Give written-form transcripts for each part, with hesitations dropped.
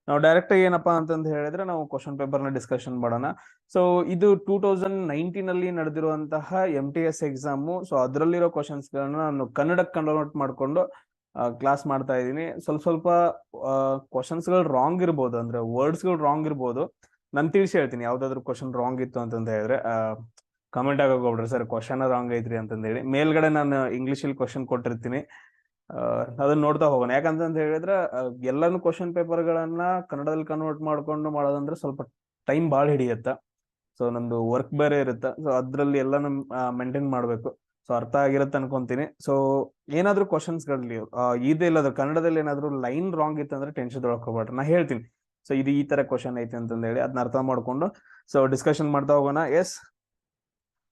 ನಾವು ಡೈರೆಕ್ಟ್ ಆಗಿ ಏನಪ್ಪಾ ಅಂತಂದು ಹೇಳಿದ್ರೆ ನಾವು ಕ್ವಶನ್ ಪೇಪರ್ ನ ಡಿಸ್ಕಷನ್ ಮಾಡೋಣ. ಸೊ ಇದು 2019 ಅಲ್ಲಿ ನಡೆದಿರುವಂತಹ MTS ಎಕ್ಸಾಮು. ಸೊ ಅದರಲ್ಲಿರೋ ಕ್ವಶನ್ಸ್ ಗಳನ್ನ ನಾನು ಕನ್ನಡಕ್ಕೆ ಕನ್ವರ್ಟ್ ಮಾಡ್ಕೊಂಡು ಕ್ಲಾಸ್ ಮಾಡ್ತಾ ಇದ್ದೀನಿ. ಸ್ವಲ್ಪ ಕ್ವಶನ್ಸ್ ಗಳು ರಾಂಗ್ ಇರ್ಬೋದು, ಅಂದ್ರೆ ವರ್ಡ್ಸ್ ಗಳು ರಾಂಗ್ ಇರ್ಬೋದು. ನಾನು ತಿಳಿಸಿ ಹೇಳ್ತೀನಿ ಯಾವ್ದಾದ್ರು ಕ್ವಶನ್ ರಾಂಗ್ ಇತ್ತು ಅಂತಂದ ಹೇಳಿದ್ರೆ ಕಮೆಂಟ್ ಆಗಕ್ ಹೋಗ್ಬಿಡ್ರಿ ಸರ್ ಕ್ವಶನ್ ರಾಂಗ್ ಐತ್ರಿ ಅಂತಂದ ಹೇಳಿ. ಮೇಲ್ಗಡೆ ನಾನು ಇಂಗ್ಲಿಷ್ ಅಲ್ಲಿ ಕ್ವಶನ್ ಕೊಟ್ಟಿರ್ತೀನಿ, ಅದನ್ನ ನೋಡ್ತಾ ಹೋಗೋಣ. ಯಾಕಂತಂತ ಹೇಳಿದ್ರೆ ಎಲ್ಲಾನು ಕ್ವಶನ್ ಪೇಪರ್ ಗಳನ್ನ ಕನ್ನಡದಲ್ಲಿ ಕನ್ವರ್ಟ್ ಮಾಡ್ಕೊಂಡು ಮಾಡೋದಂದ್ರೆ ಸ್ವಲ್ಪ ಟೈಮ್ ಭಾಳ ಹಿಡಿಯತ್ತ. ಸೊ ನಮ್ದು ವರ್ಕ್ ಬೇರೆ ಇರುತ್ತೆ, ಸೊ ಅದ್ರಲ್ಲಿ ಎಲ್ಲಾನು ಮೇಂಟೈನ್ ಮಾಡ್ಬೇಕು. ಸೊ ಅರ್ಥ ಆಗಿರುತ್ತೆ ಅನ್ಕೊಂತೀನಿ. ಸೊ ಏನಾದ್ರು ಕ್ವಶನ್ಸ್ ಗಳಲ್ಲಿ ಇದೇ ಇಲ್ಲದ ಕನ್ನಡದಲ್ಲಿ ಏನಾದ್ರು ಲೈನ್ ರಾಂಗ್ ಇತ್ತು ಅಂದ್ರೆ ಟೆನ್ಷನ್ ತೊಳಕ್ ಹೋಗ್ಬೇಡ್ರಿ, ನಾ ಹೇಳ್ತೀನಿ. ಸೊ ಇದು ಈ ತರ ಕ್ವಶನ್ ಐತಿ ಅಂತಂದ ಹೇಳಿ ಅದನ್ನ ಅರ್ಥ ಮಾಡ್ಕೊಂಡು ಸೊ ಡಿಸ್ಕಷನ್ ಮಾಡ್ತಾ ಹೋಗೋಣ. ಎಸ್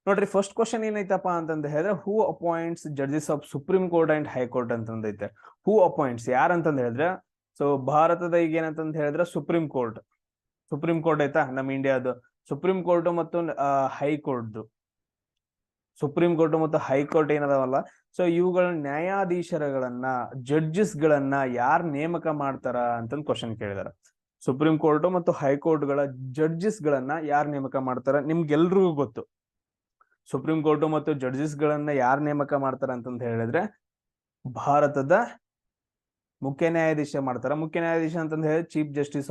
ನೋಡ್ರಿ, ಫಸ್ಟ್ ಕ್ವಶನ್ ಏನೈತಪ್ಪ ಅಂತಂದ ಹೇಳಿದ್ರೆ who appoints judges of Supreme Court and high court ಅಂತಂದೈತೆ. ಹೂ ಅಪಾಯಿಂಟ್ಸ್ ಯಾರಂತಂದ ಹೇಳಿದ್ರೆ, ಸೊ ಭಾರತದ ಈಗ ಏನಂತಂದ ಹೇಳಿದ್ರೆ ಸುಪ್ರೀಂ ಕೋರ್ಟ್ ಐತಾ ನಮ್ಮ ಇಂಡಿಯಾದ ಸುಪ್ರೀಂ ಕೋರ್ಟ್ ಮತ್ತು ಹೈಕೋರ್ಟ್ ಏನದಾವಲ್ಲ, ಸೊ ಇವುಗಳ ನ್ಯಾಯಾಧೀಶರುಗಳನ್ನ ಜಡ್ಜಸ್ ಗಳನ್ನ ಯಾರು ನೇಮಕ ಮಾಡ್ತಾರ ಅಂತಂದ್ ಕ್ವಶನ್ ಕೇಳಿದಾರ. ಸುಪ್ರೀಂ ಕೋರ್ಟ್ ಮತ್ತು ಹೈಕೋರ್ಟ್ ಗಳ ಜಡ್ಜಸ್ ಗಳನ್ನ ಯಾರು ನೇಮಕ ಮಾಡ್ತಾರ ನಿಮ್ಗೆಲ್ರಿಗೂ ಗೊತ್ತು. ಸುಪ್ರೀಂ ಕೋರ್ಟ್ ಮತ್ತು ಜಡ್ಜಸ್ ಗಳನ್ನ ಯಾರು ನೇಮಕ ಮಾಡ್ತಾರ ಅಂತಂತ ಹೇಳಿದ್ರೆ ಭಾರತದ ಮುಖ್ಯ ನ್ಯಾಯಾಧೀಶ ಮಾಡ್ತಾರ. ಮುಖ್ಯ ನ್ಯಾಯಾಧೀಶ ಅಂತಂದ ಹೇಳಿದ್ರೆ ಚೀಫ್ ಜಸ್ಟಿಸ್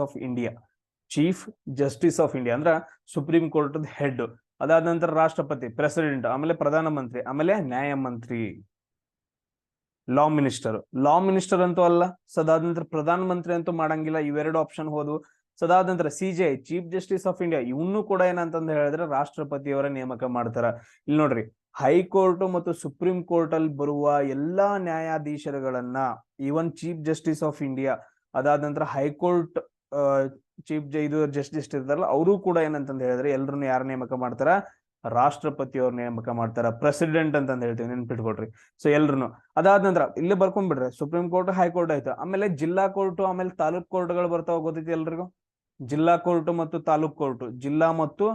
ಆಫ್ ಇಂಡಿಯಾ ಅಂದ್ರ ಸುಪ್ರೀಂ ಕೋರ್ಟ್ ಹೆಡ್. ಅದಾದ ನಂತರ ರಾಷ್ಟ್ರಪತಿ, ಪ್ರೆಸಿಡೆಂಟ್, ಆಮೇಲೆ ಪ್ರಧಾನಮಂತ್ರಿ, ಆಮೇಲೆ ನ್ಯಾಯಮಂತ್ರಿ, ಲಾ ಮಿನಿಸ್ಟರ್ ಅಂತೂ ಅಲ್ಲ. ಸದಾದ ನಂತರ ಪ್ರಧಾನ ಮಂತ್ರಿ ಅಂತೂ ಮಾಡಂಗಿಲ್ಲ, ಇವೆರಡು ಆಪ್ಷನ್ ಹೋದ್ವು. ಸದಾದ ನಂತರ CJI chief Justice of India, ಇವನು ಕೂಡ ಏನಂತಂದ ಹೇಳಿದ್ರೆ ರಾಷ್ಟ್ರಪತಿಯವರ ನೇಮಕ ಮಾಡ್ತಾರ. ಇಲ್ಲಿ ನೋಡ್ರಿ, ಹೈಕೋರ್ಟ್ ಮತ್ತು ಸುಪ್ರೀಂ ಕೋರ್ಟ್ ಅಲ್ಲಿ ಬರುವ ಎಲ್ಲಾ ನ್ಯಾಯಾಧೀಶರುಗಳನ್ನ, even Chief Justice of India, ಅದಾದ ನಂತರ ಹೈಕೋರ್ಟ್ ಇದು ಜಸ್ಟಿಸ್ ಇರ್ತಾರಲ್ಲ, ಅವರು ಕೂಡ ಏನಂತಂದ ಹೇಳಿದ್ರೆ ಎಲ್ರನ್ನು ಯಾರು ನೇಮಕ ಮಾಡ್ತಾರ, ರಾಷ್ಟ್ರಪತಿಯವ್ರ ನೇಮಕ ಮಾಡ್ತಾರ. ಪ್ರೆಸಿಡೆಂಟ್ ಅಂತಂದ ಹೇಳ್ತೀವಿ, ನೆನ್ಪಿಟ್ಕೊಡ್ರಿ. ಸೊ ಎಲ್ರು ಅದಾದ ನಂತರ ಇಲ್ಲೇ ಬರ್ಕೊಂಡ್ಬಿಡ್ರಿ, ಸುಪ್ರೀಂ ಕೋರ್ಟ್ ಹೈಕೋರ್ಟ್ ಆಯ್ತು, ಆಮೇಲೆ ಜಿಲ್ಲಾ ಕೋರ್ಟ್, ಆಮೇಲೆ ತಾಲೂಕ್ ಕೋರ್ಟ್ಗಳು ಬರ್ತಾವ, ಗೊತ್ತೈತಿ ಎಲ್ರಿಗೂ. ಜಿಲ್ಲಾ ಕೋರ್ಟ್ ಮತ್ತು ತಾಲೂಕ್ ಕೋರ್ಟ್, ಜಿಲ್ಲಾ ಮತ್ತು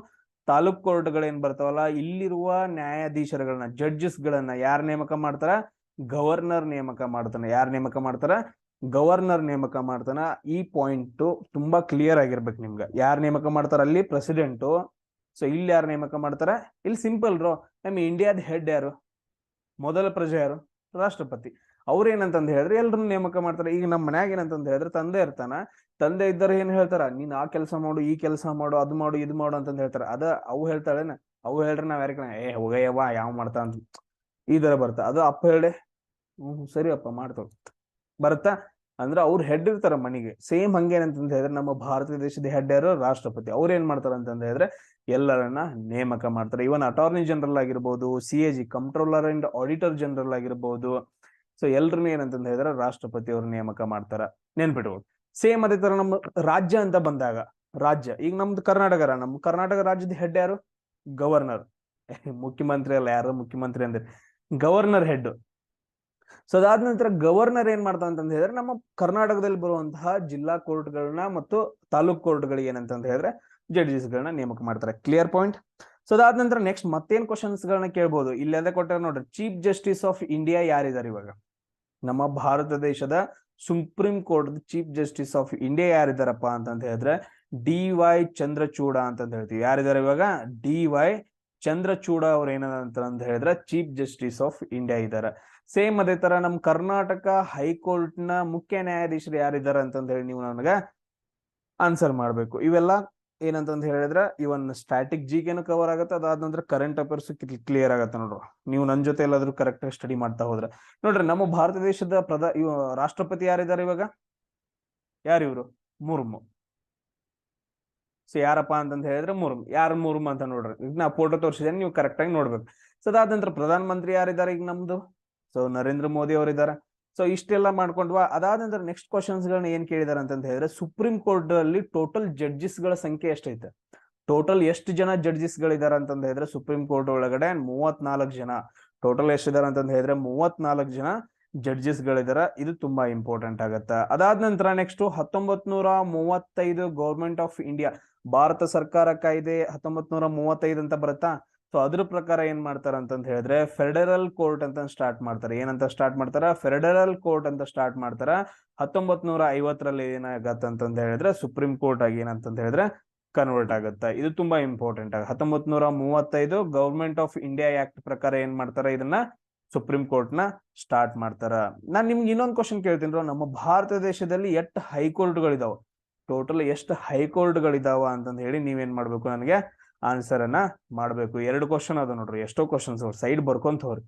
ತಾಲೂಕ್ ಕೋರ್ಟ್ಗಳು ಏನ್ ಬರ್ತಾವಲ್ಲ, ಇಲ್ಲಿರುವ ನ್ಯಾಯಾಧೀಶರುಗಳನ್ನ ಜಡ್ಜಸ್ ಗಳನ್ನ ಯಾರು ನೇಮಕ ಮಾಡ್ತಾರ, ಗವರ್ನರ್ ನೇಮಕ ಮಾಡ್ತಾನೆ. ಯಾರು ನೇಮಕ ಮಾಡ್ತಾರ, ಗವರ್ನರ್ ನೇಮಕ ಮಾಡ್ತಾನ. ಈ ಪಾಯಿಂಟ್ ತುಂಬಾ ಕ್ಲಿಯರ್ ಆಗಿರ್ಬೇಕು ನಿಮ್ಗೆ. ಯಾರು ನೇಮಕ ಮಾಡ್ತಾರ ಅಲ್ಲಿ, ಪ್ರೆಸಿಡೆಂಟು. ಸೊ ಇಲ್ಲಿ ಯಾರು ನೇಮಕ ಮಾಡ್ತಾರ, ಇಲ್ಲಿ ಸಿಂಪಲ್ ರೋ, ನಮ್ಮ ಇಂಡಿಯಾದ ಹೆಡ್ ಯಾರು, ಮೊದಲ ಪ್ರಜೆ ಯಾರು, ರಾಷ್ಟ್ರಪತಿ. ಅವ್ರ ಏನಂತಂದ್ ಹೇಳಿದ್ರೆ ಎಲ್ರನ್ನ ನೇಮಕ ಮಾಡ್ತಾರೆ. ಈಗ ನಮ್ಮ ಮನ್ಯಾಗ ಏನಂತಂದ್ ಹೇಳಿದ್ರೆ ತಂದೆ ಇರ್ತಾನ, ತಂದೆ ಇದ್ದರೆ ಏನ್ ಹೇಳ್ತಾರ, ನೀನ್ ಆ ಕೆಲಸ ಮಾಡು, ಈ ಕೆಲಸ ಮಾಡು, ಅದು ಮಾಡು, ಇದು ಮಾಡು ಅಂತಂದ್ ಹೇಳ್ತಾರ. ಅವು ಹೇಳ್ತಾಳೇನ, ಅವು ಹೇಳ್ರಿ ನಾವ್ ಯಾರಿಗ ಹೋಗಯ್ಯವ್ವ ಯಾವ ಮಾಡ್ತಾ ಅಂತ ಈ ತರ ಬರ್ತಾ. ಅದು ಅಪ್ಪ ಹೇಳಿ ಸರಿ ಅಪ್ಪ ಮಾಡ್ತಾವ ಬರುತ್ತಾ, ಅಂದ್ರೆ ಅವ್ರು ಹೆಡ್ ಇರ್ತಾರ ಮನೆಗೆ. ಸೇಮ್ ಹಂಗೇನಂತಂದ ಹೇಳಿದ್ರೆ ನಮ್ಮ ಭಾರತ ದೇಶದ ಹೆಡ್ ಯಾರು, ರಾಷ್ಟ್ರಪತಿ. ಅವ್ರ ಏನ್ ಮಾಡ್ತಾರ ಅಂತಂದ ಹೇಳಿದ್ರೆ ಎಲ್ಲರನ್ನ ನೇಮಕ ಮಾಡ್ತಾರೆ. ಇವನ್ ಅಟಾರ್ನಿ ಜನರಲ್ ಆಗಿರ್ಬೋದು, CAG controller and auditor general ಆಗಿರ್ಬೋದು. ಸೊ ಎಲ್ರನ್ನ ಏನಂತಂದ ಹೇಳಿದ್ರೆ ರಾಷ್ಟ್ರಪತಿ ಅವ್ರ ನೇಮಕ ಮಾಡ್ತಾರ, ನೆನ್ಪಿಟ್ಬೋದು. ಸೇಮ್ ಅದೇ ತರ ನಮ್ಮ ರಾಜ್ಯ ಅಂತ ಬಂದಾಗ, ರಾಜ್ಯ ಈಗ ನಮ್ದು ನಮ್ಮ ಕರ್ನಾಟಕ ರಾಜ್ಯದ ಹೆಡ್ ಯಾರು, ಗವರ್ನರ್. ಮುಖ್ಯಮಂತ್ರಿ ಅಲ್ಲ, ಯಾರು ಮುಖ್ಯಮಂತ್ರಿ ಅಂದ್ರೆ ಗವರ್ನರ್ ಹೆಡ್. ಸೊ ಅದಾದ ನಂತರ ಗವರ್ನರ್ ಏನ್ ಮಾಡ್ತಾ ಅಂತಂದ ಹೇಳಿದ್ರೆ ನಮ್ಮ ಕರ್ನಾಟಕದಲ್ಲಿ ಬರುವಂತಹ ಜಿಲ್ಲಾ ಕೋರ್ಟ್ಗಳನ್ನ ಮತ್ತು ತಾಲೂಕ್ ಕೋರ್ಟ್ಗಳಿಗೆ ಏನಂತಂದ ಹೇಳಿದ್ರೆ ಜಡ್ಜಸ್ ಗಳನ್ನ ನೇಮಕ ಮಾಡ್ತಾರೆ. Clear point. ಸೊ ಅದಾದ ನಂತರ ನೆಕ್ಸ್ಟ್ ಮತ್ತೇನ್ ಕ್ವಶನ್ಸ್ ಗಳನ್ನ ಕೇಳ್ಬೋದು, ಇಲ್ಲೇ ಕೊಟ್ಟಾರ ನೋಡ್ರಿ. ಚೀಫ್ ಜಸ್ಟಿಸ್ ಆಫ್ ಇಂಡಿಯಾ ಯಾರಿದ್ದಾರೆ ಇವಾಗ, ನಮ್ಮ ಭಾರತ ದೇಶದ Supreme Court Chief Justice of India ಯಾರಿದಾರಪ್ಪ ಅಂತಂತ ಹೇಳಿದ್ರೆ DY ಚಂದ್ರಚೂಡ ಅಂತಂತ ಹೇಳ್ತೀವಿ. ಯಾರಿದ್ದಾರೆ ಇವಾಗ, DY ಚಂದ್ರಚೂಡ ಅವ್ರ ಏನಂತ ಹೇಳಿದ್ರೆ ಚೀಫ್ ಜಸ್ಟಿಸ್ ಆಫ್ ಇಂಡಿಯಾ ಇದ್ದಾರೆ. ಸೇಮ್ ಅದೇ ತರ ನಮ್ ಕರ್ನಾಟಕ ಹೈಕೋರ್ಟ್ ನ ಮುಖ್ಯ ನ್ಯಾಯಾಧೀಶರು ಯಾರಿದ್ದಾರೆ ಅಂತಂದ ಹೇಳಿ ನೀವು ನನಗ ಆನ್ಸರ್ ಮಾಡ್ಬೇಕು. ಇವೆಲ್ಲ ಏನಂತಂದ ಹೇಳಿದ್ರೆ ಇವನ್ ಸ್ಟ್ಯಾಟಿಕ್ GKನು ಕವರ್ ಆಗುತ್ತೆ, ಅದಾದ ನಂತರ ಕರೆಂಟ್ ಅಫೇರ್ಸ್ ಕ್ಲಿಯರ್ ಆಗತ್ತೆ. ನೋಡ್ರಿ, ನೀವು ನನ್ ಜೊತೆ ಎಲ್ಲಾದ್ರೂ ಕರೆಕ್ಟ್ ಆಗಿ ಸ್ಟಡಿ ಮಾಡ್ತಾ ಹೋದ್ರೆ ನೋಡ್ರಿ, ನಮ್ಮ ಭಾರತ ದೇಶದ ರಾಷ್ಟ್ರಪತಿ ಯಾರಿದ್ದಾರೆ ಇವಾಗ, ಯಾರಿವ್ರು, ಮುರ್ಮು. ಸೊ ಯಾರಪ್ಪ ಅಂತಂತ ಹೇಳಿದ್ರೆ ಮುರ್ಮು. ಯಾರು ಮುರ್ಮು ಅಂತ ನೋಡ್ರಿ, ಈಗ ನಾ ಫೋಟೋ ತೋರಿಸಿದ್ದೇನೆ, ನೀವು ಕರೆಕ್ಟ್ ಆಗಿ ನೋಡ್ಬೇಕು. ಸೊ ಅದಾದ ನಂತರ ಪ್ರಧಾನ ಮಂತ್ರಿ ಯಾರಿದ್ದಾರೆ ಈಗ ನಮ್ದು, ಸೊ ನರೇಂದ್ರ ಮೋದಿ ಅವರಿದ್ದಾರೆ. ಸೊ ಇಷ್ಟೆಲ್ಲ ಮಾಡ್ಕೊಂಡ್ವಾ. ಅದಾದ ನಂತರ ನೆಕ್ಸ್ಟ್ ಕ್ವಶನ್ಸ್ ಗಳನ್ನ ಏನ್ ಕೇಳಿದಾರೆ ಅಂತಂತ ಹೇಳಿದ್ರೆ ಸುಪ್ರೀಂ ಕೋರ್ಟ್ ಅಲ್ಲಿ ಟೋಟಲ್ ಜಡ್ಜಸ್ ಗಳ ಸಂಖ್ಯೆ ಎಷ್ಟೈತೆ, ಟೋಟಲ್ ಎಷ್ಟು ಜನ ಜಡ್ಜಸ್ ಗಳಿದಾರೆ ಅಂತಂದ ಹೇಳಿದ್ರೆ ಸುಪ್ರೀಂ ಕೋರ್ಟ್ ಒಳಗಡೆ 34 ಜನ. ಟೋಟಲ್ ಎಷ್ಟಿದಾರೆ ಅಂತಂದ ಹೇಳಿದ್ರೆ 34 ಜನ ಜಡ್ಜಸ್ ಗಳಿದಾರ. ಇದು ತುಂಬಾ ಇಂಪಾರ್ಟೆಂಟ್ ಆಗತ್ತ. ಅದಾದ ನಂತರ next 1935 government of India, Bharat ಸರ್ಕಾರ ಕಾಯ್ದೆ 1935 ಅಂತ ಬರುತ್ತಾ. ಸೊ ಅದ್ರ ಪ್ರಕಾರ ಏನ್ ಮಾಡ್ತಾರ ಅಂತಂತ ಹೇಳಿದ್ರೆ ಫೆಡರಲ್ ಕೋರ್ಟ್ ಅಂತ ಸ್ಟಾರ್ಟ್ ಮಾಡ್ತಾರೆ. ಏನಂತ ಸ್ಟಾರ್ಟ್ ಮಾಡ್ತಾರ? ಫೆಡರಲ್ ಕೋರ್ಟ್ ಅಂತ ಸ್ಟಾರ್ಟ್ ಮಾಡ್ತಾರ. 1950ರಲ್ಲಿ ಏನಾಗತ್ತ ಅಂತಂದ ಹೇಳಿದ್ರೆ ಸುಪ್ರೀಂ ಕೋರ್ಟ್ ಆಗಿ ಏನಂತಂತ ಹೇಳಿದ್ರೆ ಕನ್ವರ್ಟ್ ಆಗುತ್ತೆ. ಇದು ತುಂಬಾ ಇಂಪಾರ್ಟೆಂಟ್ ಆಗ 1935 ಗವರ್ಮೆಂಟ್ ಆಫ್ ಇಂಡಿಯಾ ಆಕ್ಟ್ ಪ್ರಕಾರ ಏನ್ ಮಾಡ್ತಾರ? ಇದನ್ನ ಸುಪ್ರೀಂ ಕೋರ್ಟ್ ನ ಸ್ಟಾರ್ಟ್ ಮಾಡ್ತಾರ. ನಾನ್ ನಿಮ್ಗೆ ಇನ್ನೊಂದು ಕ್ವಶನ್ ಕೇಳ್ತೀನಿ, ನಮ್ಮ ಭಾರತ ದೇಶದಲ್ಲಿ ಎಷ್ಟು ಹೈಕೋರ್ಟ್ಗಳಿದಾವ? ಟೋಟಲ್ ಎಷ್ಟು ಹೈಕೋರ್ಟ್ಗಳಿದಾವ ಅಂತಂದ ಹೇಳಿ ನೀವೇನ್ ಮಾಡ್ಬೇಕು? ನನಗೆ ಆನ್ಸರ್ ಅನ್ನ ಮಾಡ್ಬೇಕು. 2 ಕ್ವಶನ್ ಅದ ನೋಡ್ರಿ, ಎಷ್ಟೋ ಕ್ವಶನ್ಸ್ ಸೈಡ್ ಬರ್ಕೊಂತ ಹೋಗ್ರಿ.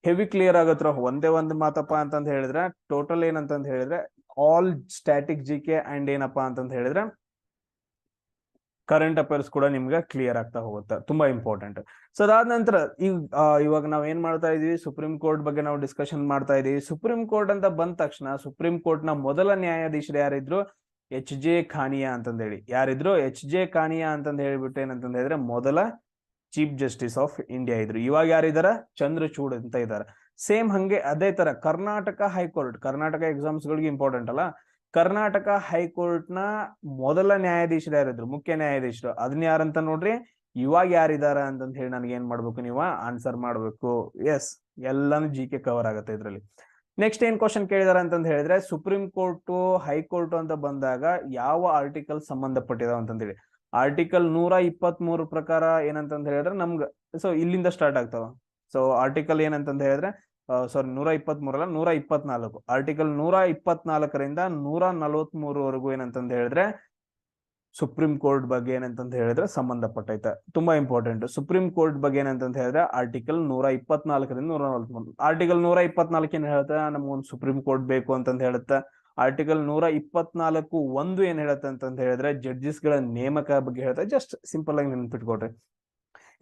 ಹೆವಿ ಕ್ಲಿಯರ್ ಆಗತ್ರ. ಒಂದೇ ಮಾತಪ್ಪ ಅಂತಂದ ಹೇಳಿದ್ರೆ ಟೋಟಲ್ ಏನಂತಂದ ಹೇಳಿದ್ರೆ ಆಲ್ ಸ್ಟ್ಯಾಟಿಕ್ ಜಿಕೆ ಅಂಡ್ ಏನಪ್ಪಾ ಅಂತಂದ ಹೇಳಿದ್ರೆ ಕರೆಂಟ್ ಅಫೇರ್ಸ್ ಕೂಡ ನಿಮ್ಗೆ ಕ್ಲಿಯರ್ ಆಗ್ತಾ ಹೋಗುತ್ತೆ. ತುಂಬಾ ಇಂಪಾರ್ಟೆಂಟ್. ಸೊ ಅದಾದ ನಂತರ ಇವಾಗ ನಾವ್ ಏನ್ ಮಾಡ್ತಾ ಇದೀವಿ? ಸುಪ್ರೀಂ ಕೋರ್ಟ್ ಬಗ್ಗೆ ನಾವು ಡಿಸ್ಕಷನ್ ಮಾಡ್ತಾ ಇದೀವಿ. ಸುಪ್ರೀಂ ಕೋರ್ಟ್ ಅಂತ ಬಂದ ತಕ್ಷಣ ಸುಪ್ರೀಂ ಕೋರ್ಟ್ ನ ಮೊದಲ ನ್ಯಾಯಾಧೀಶರು ಯಾರಿದ್ರು? H.J. ಖಾನಿಯಾ ಅಂತಂದ ಹೇಳಿ. ಯಾರಿದ್ರು? H.J. ಖಾನಿಯಾ ಅಂತಂದ ಹೇಳ್ಬಿಟ್ಟು ಏನಂತಂದ ಹೇಳಿದ್ರೆ ಮೊದಲ ಚೀಫ್ ಜಸ್ಟಿಸ್ ಆಫ್ ಇಂಡಿಯಾ ಇದ್ರು. ಇವಾಗ ಯಾರಿದಾರ? ಚಂದ್ರಚೂಡ್ ಅಂತ ಇದಾರೆ. ಸೇಮ್ ಹಂಗೆ ಅದೇ ತರ ಕರ್ನಾಟಕ ಹೈಕೋರ್ಟ್, ಕರ್ನಾಟಕ ಎಕ್ಸಾಮ್ಸ್ ಗಳಿಗೆ ಇಂಪಾರ್ಟೆಂಟ್ ಅಲ್ಲ, ಕರ್ನಾಟಕ ಹೈಕೋರ್ಟ್ ನ ಮೊದಲ ನ್ಯಾಯಾಧೀಶರು ಯಾರಿದ್ರು? ಮುಖ್ಯ ನ್ಯಾಯಾಧೀಶರು. ಅದನ್ನ ಯಾರಂತ ನೋಡ್ರಿ, ಇವಾಗ ಯಾರಿದಾರ ಅಂತಂತ ಹೇಳಿ ನನಗೆ ಏನ್ ಮಾಡ್ಬೇಕು? ನೀವು ಆನ್ಸರ್ ಮಾಡ್ಬೇಕು. ಎಸ್, ಎಲ್ಲಾನು ಜಿಕೆ ಕವರ್ ಆಗುತ್ತೆ ಇದ್ರಲ್ಲಿ. ನೆಕ್ಸ್ಟ್ ಏನ್ ಕ್ವಶನ್ ಕೇಳಿದಾರೆ ಅಂತಂದ ಹೇಳಿದ್ರೆ ಸುಪ್ರೀಂ ಕೋರ್ಟ್ ಹೈಕೋರ್ಟ್ ಅಂತ ಬಂದಾಗ ಯಾವ ಆರ್ಟಿಕಲ್ ಸಂಬಂಧಪಟ್ಟಿದಾವ ಅಂತಂದೇಳಿ. ಆರ್ಟಿಕಲ್ 123 ಪ್ರಕಾರ ಏನಂತಂದ ಹೇಳಿದ್ರೆ ನಮ್ಗ ಸೊ ಇಲ್ಲಿಂದ ಸ್ಟಾರ್ಟ್ ಆಗ್ತಾವ. ಸೊ ಆರ್ಟಿಕಲ್ ಏನಂತಂದ ಹೇಳಿದ್ರೆ ಸಾರಿ 123 ಅಲ್ಲ 124. ಆರ್ಟಿಕಲ್ 124ರಿಂದ 143ವರೆಗೂ ಏನಂತಂದ ಹೇಳಿದ್ರೆ ಸುಪ್ರೀಂ ಕೋರ್ಟ್ ಬಗ್ಗೆ ಏನಂತಂತ ಹೇಳಿದ್ರೆ ಸಂಬಂಧಪಟ್ಟೈತೆ. ತುಂಬಾ ಇಂಪಾರ್ಟೆಂಟ್. ಸುಪ್ರೀಂ ಕೋರ್ಟ್ ಬಗ್ಗೆ ಏನಂತಂತ ಹೇಳಿದ್ರೆ ಆರ್ಟಿಕಲ್ 124ರಿಂದ 143. ಆರ್ಟಿಕಲ್ 124 ಏನ್ ಹೇಳುತ್ತೆ? ನಮ್ಗೊಂದು ಸುಪ್ರೀಂ ಕೋರ್ಟ್ ಬೇಕು ಅಂತಂತ ಹೇಳುತ್ತೆ. ಆರ್ಟಿಕಲ್ 124(1) ಏನ್ ಹೇಳುತ್ತೆ ಅಂತಂತ ಹೇಳಿದ್ರೆ ಜಡ್ಜಸ್ ಗಳ ನೇಮಕ ಬಗ್ಗೆ ಹೇಳುತ್ತೆ. ಜಸ್ಟ್ ಸಿಂಪಲ್ ಆಗಿ ನೆನ್ಪಿಟ್ಕೊಡ್ರಿ.